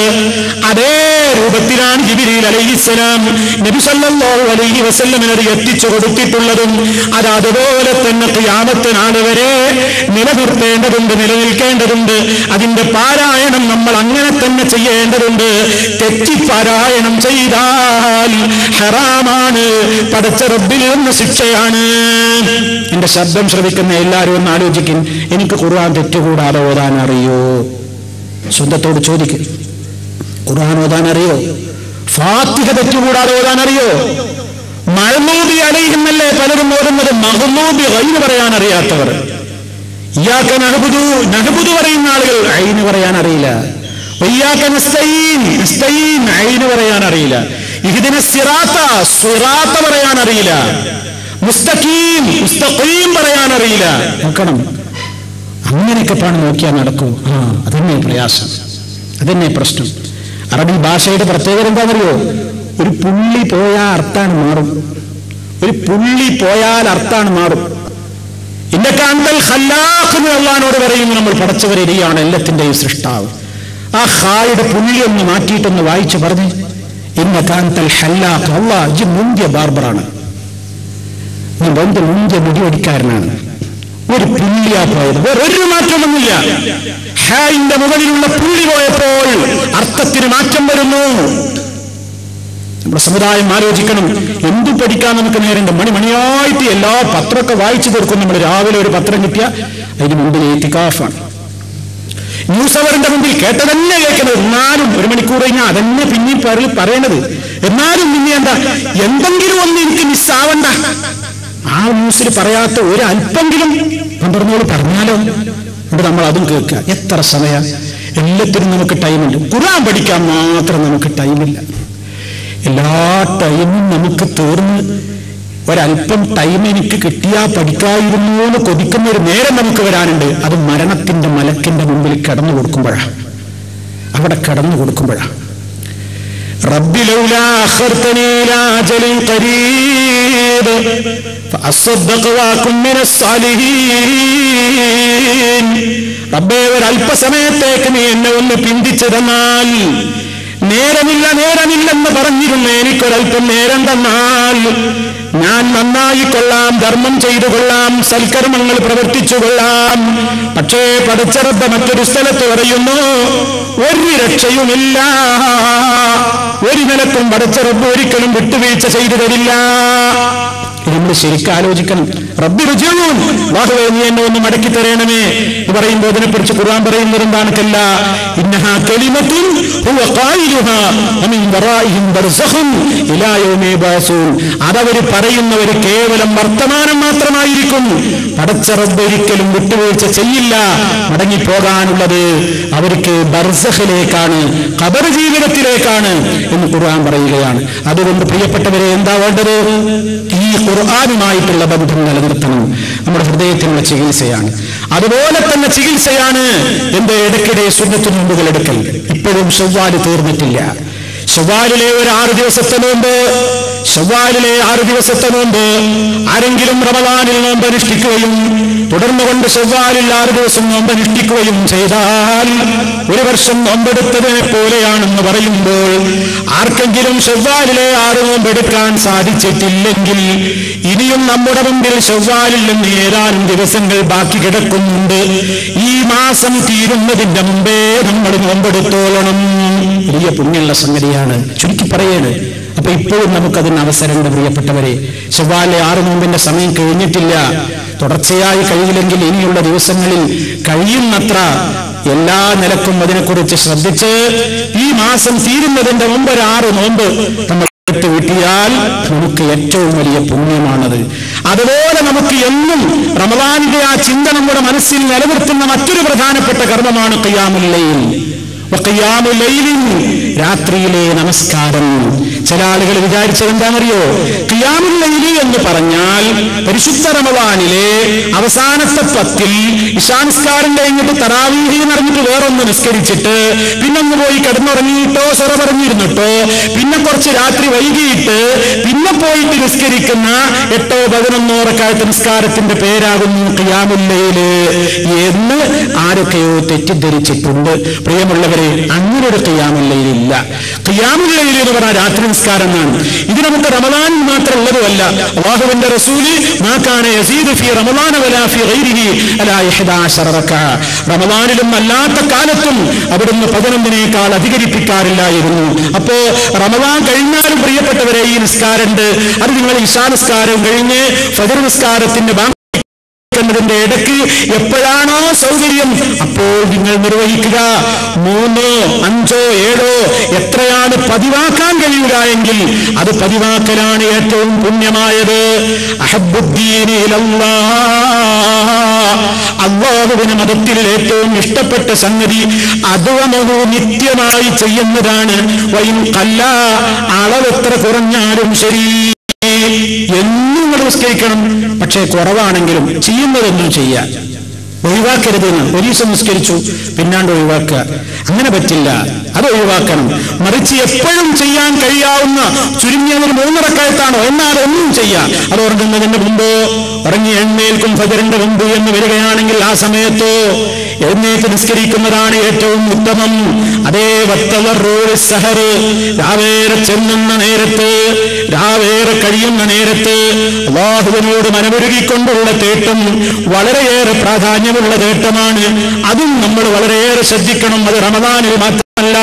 അതേ രൂപത്തിലാണ് ജിബ്രീൽ അലൈഹിസ്സലാം നബി സല്ലല്ലാഹു അലൈഹി വസല്ലമിന് എത്തിച്ചു കൊടുത്തിട്ടുള്ളതും. അത് അതുപോലെ തന്നെ ഖിയാമത്ത് നാൾ വരെ നിലനിർത്തേണ്ടതുണ്ട്, നിലനിൽക്കേണ്ടതുണ്ട്. അതിന്റെ പാരായണം നമ്മൾ അങ്ങനെ തന്നെ ചെയ്യേണ്ടതുണ്ട്. തെറ്റിപ്പാരായണം ചെയ്താൽ ഹറാമാണ്, പടച്ച റബ്ബിൽ നിന്ന് ശിക്ഷയാണ്. എന്റെ ശബ്ദം ശ്രവിക്കുന്ന എല്ലാവരും ഒന്ന് ആലോചിക്കും, എനിക്ക് ഖുർആൻ തെറ്റുകൂടാതെ ഓതാൻ അറിയോ? സ്വന്തത്തോട് ചോദിക്കും, ഖുർആൻ ഓതാൻ അറിയോ? ഫാത്തിഹ തെറ്റുകൂടാതെ ഓതാൻ അറിയോ? മഅ്ലൂബി അലൈഹിന്നല്ലേ പലരും ഓതുന്നത്, മഗ്ലൂബി ഗൈന് പറയാൻ അറിയാത്തവർ. ഇയ്യാക നഅ്ബുദു, നഅ്ബുദു പറയുന്ന ആളുകൾ ഐന് പറയാൻ അറിയില്ല. വഇയ്യാക നസ്തഈൻ, നസ്തഈൻ ഐന് പറയാൻ അറിയില്ല. ഇഹ്ദിനസ് സിറാത്ത, സിറാത്ത പറയാൻ അറിയില്ല. മുസ്തഖീം, മുസ്തഖീം പറയാൻ അറിയില്ല. നോക്കണം, അങ്ങനെയൊക്കെ പാണ് നോക്കിയാൽ നടക്കൂ. അതന്നെ പ്രയാസം, അതന്നെ പ്രശ്നം. അറബി ഭാഷയുടെ പ്രത്യേകത എന്താണെന്നറിയോ? ഒരു പുള്ളി പോയാൽ അർത്ഥാണ് മാറും. ഒരു പുള്ളി പോയാൽ അർത്ഥാണ് മാറും. ഇന്നക അന്തൽ ഖല്ലാഖ് എന്ന് അല്ലാഹുവോട് പറയുന്നു നമ്മൾ. പടച്ചവരെ, നീയാണ് എല്ലാത്തിന്റെയും സൃഷ്ടാവ്. ആ ഖായുടെ പുള്ളി ഒന്ന് മാറ്റിയിട്ടൊന്ന് വായിച്ചു പറഞ്ഞു, ഇന്നക അന്തൽ ഖല്ലാഖ്. അല്ലാഹ് ഇജ്ജ് മുന്തിയ ബാർബറാണ്, മുന്തിയ മുടിവടിക്കാരനാണ്. ഒരു പുള്ളിയാ പോയത്, വേറൊരു മാറ്റമൊന്നുമില്ല. ഹായിന്റെ മുകളിലുള്ള പുള്ളി പോയപ്പോൾ അർത്ഥത്തിന് മാറ്റം വരുന്നു. നമ്മുടെ സമുദായം ആലോചിക്കണം, എന്തു പഠിക്കാൻ നമുക്ക് നേരണ്ട്? മണിമണിയായിട്ട് എല്ലാ പത്രമൊക്കെ വായിച്ചു തീർക്കും നമ്മൾ. രാവിലെ ഒരു പത്രം കിട്ടിയ അതിന് മുമ്പിൽ ഇത്തികാഫാണ്. ന്യൂസ് അവറിന്റെ മുമ്പിൽ കേട്ടതന്നെ കേൾക്കുന്നത്. എന്നാലും 1 മണിക്കൂർ കഴിഞ്ഞാൽ അതന്നെ പിന്നെയും പറയണത്. എന്നാലും പിന്നെ എന്താ, എന്തെങ്കിലും ഒന്ന് എനിക്ക് മിസ്സാവണ്ട. ആ ന്യൂസിൽ പറയാത്ത ഒരു അല്പെങ്കിലും പറഞ്ഞോളൂ, പറഞ്ഞാലോ എന്നിട്ട് നമ്മൾ അതും കേൾക്കുക. എത്ര സമയം? എല്ലാത്തിനും നമുക്ക് ടൈമുണ്ട്. ഖുർആൻ പഠിക്കാൻ മാത്രം നമുക്ക് ടൈമില്ല. എല്ലാ ടൈമും നമുക്ക് തീർന്ന് ഒരല്പം ടൈം എനിക്ക് കിട്ടിയാ പഠിക്കായിരുന്നു എന്ന് കൊതിക്കുന്ന ഒരു നേരം നമുക്ക് വരാനുണ്ട്. അത് മരണത്തിന്റെ മലക്കിന്റെ മുമ്പിൽ കിടന്നു കൊടുക്കുമ്പോഴാണ്, അവിടെ കിടന്നു കൊടുക്കുമ്പോഴാണ്. റബ്ബി ലൗലാ അഖർതനീ ഇലാ അജലിൻ ഖരീബ് ഫഅസ്സദ്ദഖ വഅകുൻ മിനസ് സാലിഹീൻ. റബ്ബേ, ഒരല്പസമയത്തേക്ക് നീ എന്നെ ഒന്ന് പിന്തിച്ചു തന്നാൽ, നേരമില്ലെന്ന് പറഞ്ഞിരുന്ന എനിക്കൊരൽപ്പം നേരം തന്നാൽ ഞാൻ നന്നായി കൊള്ളാം, ധർമ്മം ചെയ്തു കൊള്ളാം, സൽക്കർമ്മങ്ങൾ പ്രവർത്തിച്ചു കൊള്ളാം. പക്ഷേ പടച്ച റബ്ബ് മറ്റൊരു സ്ഥലത്ത് പറയുന്നു, ഒരു രക്ഷയുമില്ല, ഒരു നിലക്കും പടച്ച റബ്ബ് ഒരിക്കലും വിട്ടുവീഴ്ച ചെയ്തു തരില്ല. നമ്മൾ ശരിക്കും ആലോചിക്കണം. റബ്ബി റുജൂൻ, അല്ലാഹുവേ നീ എന്നെ ഒന്ന് മടക്കി തരണമേ എന്ന് പറയുമ്പോൾ അതിനെക്കുറിച്ച് ഖുർആൻ പറയുന്നത് എന്താണ്? കല്ല ഇന്നഹാ കലിമത്തുൻ ഹുവ ഖായിലുഹാ വമിൻ വറാഇഹിം ബർസഖുൻ ഇലാ യൗമി യബ്അസൂൻ. അതവർ പറയുന്നവർ കേവലം വർത്തമാനം മാത്രമായിരിക്കും. പടച്ച റബ്ബ് ഒരിക്കലും വിട്ടുവീഴ്ച ചെയ്യില്ല. മടങ്ങിപ്പോകാനുള്ളത് അവർക്ക് ബർസഖിലേക്കാണ്, ഖബർ ജീവിതത്തിലേക്കാണ് എന്ന് ഖുർആൻ പറയുകയാണ്. അതുകൊണ്ട് പ്രിയപ്പെട്ടവരെ, എന്താ വേണ്ടത്? ഈ ഖുർആനുമായിട്ടുള്ള ബന്ധം നിലനിർത്തണം. നമ്മുടെ ഹൃദയത്തിനുള്ള ചികിത്സയാണ്. അതുപോലെ തന്നെ ചികിത്സയാണ് എന്റെ ഇടയ്ക്കിടെ സുന്നത്ത് നോമ്പുകൾ എടുക്കൽ. ഇപ്പോഴും ശവ്വാല് തീർന്നിട്ടില്ല. ശവ്വാലിലെ ഒരു 6 ദിവസത്തെ നോമ്പ്, ശവ്വാലിലെ 6 ദിവസത്തെ നോമ്പ് ആരെങ്കിലും റമളാനിൽ നോമ്പ് അനുഷ്ഠിക്കുകയും തുടർന്നുകൊണ്ട് ശവ്വാലിൽ 6 ദിവസം നോമ്പ് അനുഷ്ഠിക്കുകയും ചെയ്താൽ 1 വർഷം നോമ്പെടുത്തതിനെ പോലെയാണെന്ന് പറയുമ്പോൾ, ആർക്കെങ്കിലും ശവ്വാലിലെ 6 നോമ്പെടുക്കാൻ സാധിച്ചിട്ടില്ലെങ്കിൽ ഇനിയും നമ്മുടെ മുമ്പിൽ ശവ്വാലിൽ നിന്ന് ഏതാനും ദിവസങ്ങൾ ബാക്കി കിടക്കുന്നുണ്ട്. ഈ മാസം തീരുന്നതിന്റെ മുമ്പേ നമ്മൾ നോമ്പെടുത്തോളണം. വലിയ പുണ്യമുള്ള സംഗതിയാണ്, ചുരുക്കി പറയാണ്. അപ്പൊ ഇപ്പോഴും നമുക്കതിന് അവസരമുണ്ട് പ്രിയപ്പെട്ടവരെ. ശവ്വാലിലെ 6 നോമ്പിന്റെ സമയം കഴിഞ്ഞിട്ടില്ല. തുടർച്ചയായി കഴിയില്ലെങ്കിൽ ഇനിയുള്ള ദിവസങ്ങളിൽ കഴിയുന്നത്ര എല്ലാ നിലക്കും അതിനെക്കുറിച്ച് ശ്രദ്ധിച്ച് ഈ മാസം തീരുന്നതിന്റെ മുമ്പ് ഒരു 6 നോമ്പ് നമ്മൾ എടുത്ത് വീട്ടിയാൽ നമുക്ക് ഏറ്റവും വലിയ പുണ്യമാണത്. അതുപോലെ നമുക്ക് എന്നും റമളാനിന്റെ ആ ചിന്ത നമ്മുടെ മനസ്സിൽ നിലനിർത്തുന്ന മറ്റൊരു പ്രധാനപ്പെട്ട കർമ്മമാണ് ഖിയാമുൽ ലൈൽ. ഖിയാമുൽ ലൈലിൻ, രാത്രിയിലെ നമസ്കാരം. ചില ആളുകൾ വിചാരിച്ചത് എന്താണെന്നറിയോ? ഖിയാമുൽ ലൈലി എന്ന് പറഞ്ഞാൽ പരിശുദ്ധ റമളാനിലെ അവസാനത്തെ 10-ൽ ഇശാ നിസ്കാരം കഴിഞ്ഞിട്ട് തറാവീഹ് എന്നറിഞ്ഞിട്ട് വേറൊന്ന് നിസ്കരിച്ചിട്ട് പിന്നൊന്ന് പോയി കിടന്നുറങ്ങിയിട്ടോ സൊറ പറഞ്ഞിരുന്നിട്ടോ പിന്നെ കുറച്ച് രാത്രി വൈകിയിട്ട് പിന്നെ പോയിട്ട് നിസ്കരിക്കുന്ന 8-11 റക്അത്ത് നിസ്കാരത്തിന്റെ പേരാകുന്നു ഖിയാമുൽ ലൈൽ എന്ന് ആരൊക്കെയോ തെറ്റിദ്ധരിച്ചിട്ടുണ്ട്. പ്രിയമുള്ളവരെ, അങ്ങനൊരു ഖിയാമുൽ ലൈൽ ഇല്ല. ഖിയാമുൽ ലൈൽ എന്ന് പറഞ്ഞാൽ രാത്രി നിസ്കാരം എന്നാണ്. ഇത് നമുക്ക് റമളാനിൽ മാത്രം ഉള്ളതുമല്ല. അല്ലാഹുവിന്റെ റസൂൽ മാ കാന യസീദു ഫീ റമളാന വലാ ഫീ ഗൈരിഹി അലാ 11 റക്അ. റമളാനിലും അല്ലാത്ത കാലത്തും അവിടുന്ന് 11-നേക്കാൾ അധികരിപ്പിക്കാറില്ലായിരുന്നു. അപ്പോ റമളാൻ കഴിഞ്ഞാലും പ്രിയപ്പെട്ടവരെ ഈ നിസ്കാരമുണ്ട്. അത് നിങ്ങൾ ഇശാ നിസ്കാരം കഴിഞ്ഞ് ഫജ്ർ നിസ്കാരത്തിന്റെ ിന്റെ ഇടയ്ക്ക് എപ്പോഴാണോ സൗകര്യം അപ്പോൾ നിങ്ങൾ നിർവഹിക്കുക. 3, 5, 7 എത്രയാണ് പതിവാക്കാൻ കഴിയുക എങ്കിൽ അത് പതിവാക്കലാണ് ഏറ്റവും പുണ്യമായത്. അഹബ്ബുദ്ദീനി ഇലല്ലാഹ്, അല്ലാഹുവിന്റെ മതത്തിൽ ഏറ്റവും ഇഷ്ടപ്പെട്ട സംഗതി അദ്വമഹു, നിത്യമായി ചെയ്യുന്നതാണ്. വൈൻ ഖല്ല, അളവെത്ര കുറഞ്ഞാലും ശരി, എന്നും നമസ്കരിക്കണം. പക്ഷേ കുറവാണെങ്കിലും ചെയ്യുന്നതെന്നും ചെയ്യാം, ഒഴിവാക്കരുതെന്ന്. 1 ദിവസം നിസ്കരിച്ചു പിന്നാണ്ട് ഒഴിവാക്കുക, അങ്ങനെ പറ്റില്ല, അത് ഒഴിവാക്കണം. മറിച്ച് എപ്പോഴും ചെയ്യാൻ കഴിയാവുന്ന ചുരുങ്ങിയതിന് 3 റക്അത്താണോ എന്നാൽ ഒന്നും ചെയ്യാം. അത് ഉറങ്ങുന്നതിന് മുമ്പോ ഉറങ്ങി എഴുന്നേൽക്കും ഫജ്റിന്റെ മുമ്പ് എന്ന് വരികയാണെങ്കിൽ ആ സമയത്തോ എഴുന്നേറ്റ് നിസ്കരിക്കുന്നതാണ് ഏറ്റവും ഉത്തമം. അതേ സഹർ, രാവേറെ ചെല്ലുന്ന നേരത്ത്, രാവേറെ കഴിയുന്ന നേരത്ത് അല്ലാഹുവിനോട് മനമുരുകിക്കൊണ്ടുള്ള തേട്ടം വളരെയേറെ പ്രാധാന്യമുള്ള തേട്ടമാണ്. അതും നമ്മൾ വളരെയേറെ ശ്രദ്ധിക്കണം. അത് റമളാനിൽ മാത്രമല്ല,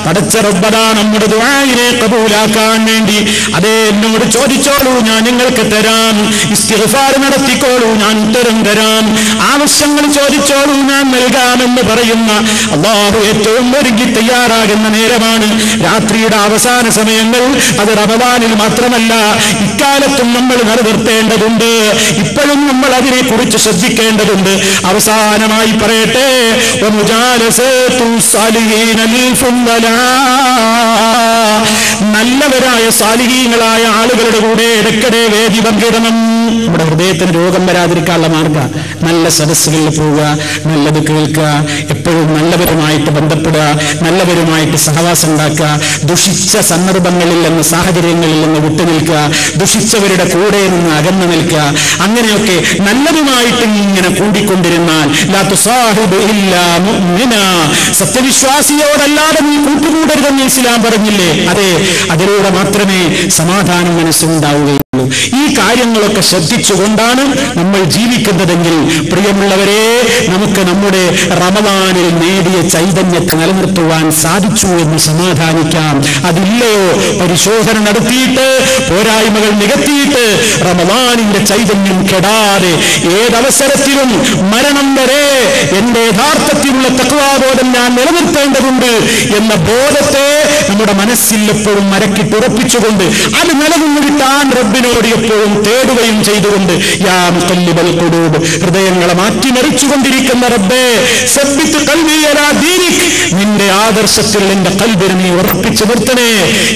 പടച്ച റബ്ബനാ നമ്മുടെ ദുആഇനെ കബൂലാക്കാൻ വേണ്ടി അതേ എന്നോട് ചോദിച്ചോളൂ, ഞാൻ നിങ്ങൾക്ക് തരാം. ഇസ്തിഗ്ഫാർ നടത്തിക്കോളൂ, ഞാൻ ഉത്തരം തരാം. ആവശ്യങ്ങൾ ചോദിച്ചോളൂ, ഞാൻ നൽകാമെന്ന് പറയുന്ന അല്ലാഹു ഏറ്റവും ഒരുങ്ങി തയ്യാറാകുന്ന നേരമാണ് രാത്രിയുടെ അവസാന സമയങ്ങൾ. അത് റമളാനിൽ മാത്രമല്ല, ഇക്കാലത്തും നമ്മൾ നിലനിർത്തേണ്ടതുണ്ട്. ഇപ്പോഴും നമ്മൾ അതിനെ കുറിച്ച് ശ്രദ്ധിക്കേണ്ടതുണ്ട്. അവസാനമായി പറയട്ടെ, വമുജാലസതു സാലിഹീന നല്ലവരായ സാലിഹീങ്ങളായ ആളുകളുടെ കൂടെ ഇടയ്ക്കിടെ വേദി പങ്കിടണം. നമ്മുടെ ഹൃദയത്തിന് രോഗം വരാതിരിക്കാനുള്ള മാർഗം നല്ല സദസ്സുകളിൽ പോവുക, നല്ലത് കേൾക്കുക, എപ്പോഴും നല്ലവരുമായിട്ട് ബന്ധപ്പെടുക, നല്ലവരുമായിട്ട് സഹവാസം ഉണ്ടാക്കുക, ദുഷിച്ച സന്ദർഭങ്ങളിൽ നിന്ന് സാഹചര്യങ്ങളിൽ നിന്ന് വിട്ടുനിൽക്കുക, ദുഷിച്ചവരുടെ കൂടെ നിന്ന് അകന്നു നിൽക്കുക. അങ്ങനെയൊക്കെ നല്ലതുമായിട്ട് ഇങ്ങനെ കൂടിക്കൊണ്ടിരുന്നാൽ ലാ തുസാഹിബു ഇല്ലാ മുഅ്മിനാ, സത്യവിശ്വാസിയോടല്ലാതെ നീ കൂട്ടുകൂടരുതെന്ന് ഇസ്ലാം പറഞ്ഞില്ലേ? അതെ, അതിലൂടെ മാത്രമേ സമാധാനം മനസ്സുണ്ടാവുകയുള്ളൂ. ഈ കാര്യങ്ങളൊക്കെ ശ്രദ്ധിച്ചുകൊണ്ടാണ് നമ്മൾ ജീവിക്കുന്നതെങ്കിൽ പ്രിയമുള്ളവരെ, നമുക്ക് നമ്മുടെ റമദാനിൽ നേടിയ ചൈതന്യത്തെ നിലനിർത്തുവാൻ സാധിച്ചു എന്ന് സമാധാനിക്കാം. അതില്ലയോ, പരിശോധന നടത്തിയിട്ട് പോരായ്മകൾ നികത്തിയിട്ട് റമദാനിന്റെ ചൈതന്യം കെടാതെ ഏതവസരത്തിലും മരണം വരെ എന്റെ യഥാർത്ഥത്തിലുള്ള തഖ്വാബോധം ഞാൻ നിലനിർത്തേണ്ടതുണ്ട് എന്ന ബോധത്തെ നമ്മുടെ മനസ്സിൽ എപ്പോഴും മരക്കിട്ടുറപ്പിച്ചുകൊണ്ട് അത് നിലനിർത്താൻ റബ്ബിനോട് എപ്പോഴും തേടുകയും ചെയ്തുകൊണ്ട്, യാ മുഖല്ലിബൽ ഖുലൂബ്, ഹൃദയങ്ങളെ മാറ്റിമറിച്ചുകൊണ്ടിരിക്കുന്ന റബ്ബേ, സബ്ബിത് ഖൽബി അലാ ദീനിക്, നിന്റെ ആദർശത്തിൽ എന്റെ ഖൽബിനെ നീ ഉറപ്പിച്ചു നിർത്തണേ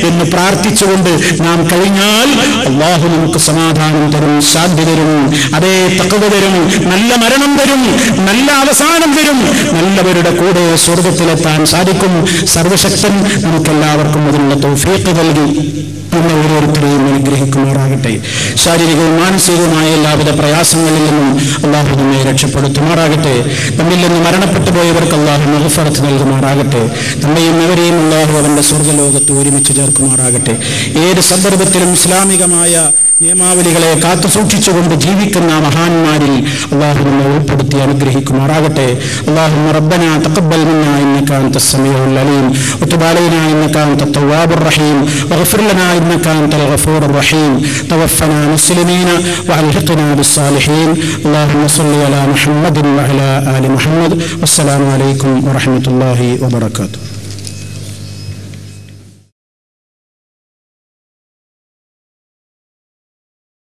എന്ന് പ്രാർത്ഥിച്ചുകൊണ്ട് നാം കഴിഞ്ഞാൽ അല്ലാഹു നമുക്ക് സമാധാനം തരും, ശാന്തി തരും, അതേ തഖ്വ തരും, നല്ല മരണം തരും, നല്ല അവസാനം തരും, നല്ലവരുടെ കൂടെ സ്വർഗ്ഗത്തിലെത്താൻ സാധിക്കും. സർവശക്തൻ നമുക്കെല്ലാവർക്കും അതിനുള്ള തൗഫീഖ് നൽകി നമ്മെ ഓരോരുത്തരെയും അനുഗ്രഹിക്കുമാറാകട്ടെ. ശാരീരികവും മാനസികവുമായ എല്ലാവിധ പ്രയാസങ്ങളിൽ നിന്നും അല്ലാഹു നമ്മെ രക്ഷപ്പെടുത്തുമാറാകട്ടെ. നമ്മിൽ നിന്ന് മരണപ്പെട്ടു പോയവർക്ക് അല്ലാഹു മഗ്ഫിറത്ത് നൽകുമാറാകട്ടെ. നമ്മയും അവരെയും അല്ലാഹു അവന്റെ സ്വർഗ്ഗലോകത്ത് ഒരുമിച്ച് ചേർക്കുമാറാകട്ടെ. ഏത് സന്ദർഭത്തിലും ഇസ്ലാമികമായ നിയമാവലികളെ കാത്തു സൂക്ഷിച്ചുകൊണ്ട് ജീവിക്കുന്ന മഹാന്മാരിൽ അല്ലാഹു നമ്മെ ഉൾപ്പെടുത്തി അനുഗ്രഹിക്കുമാറാകട്ടെ. اللهم ربنا تقبل منا إنك أنت السميع العليم وتب علينا إنك أنت التواب الرحيم واغفر لنا إنك أنت الغفور الرحيم توفنا مسلمين وألحقنا بالصالحين. اللهم صل على محمد وعلى آل محمد والسلام عليكم ورحمة الله وبركاته.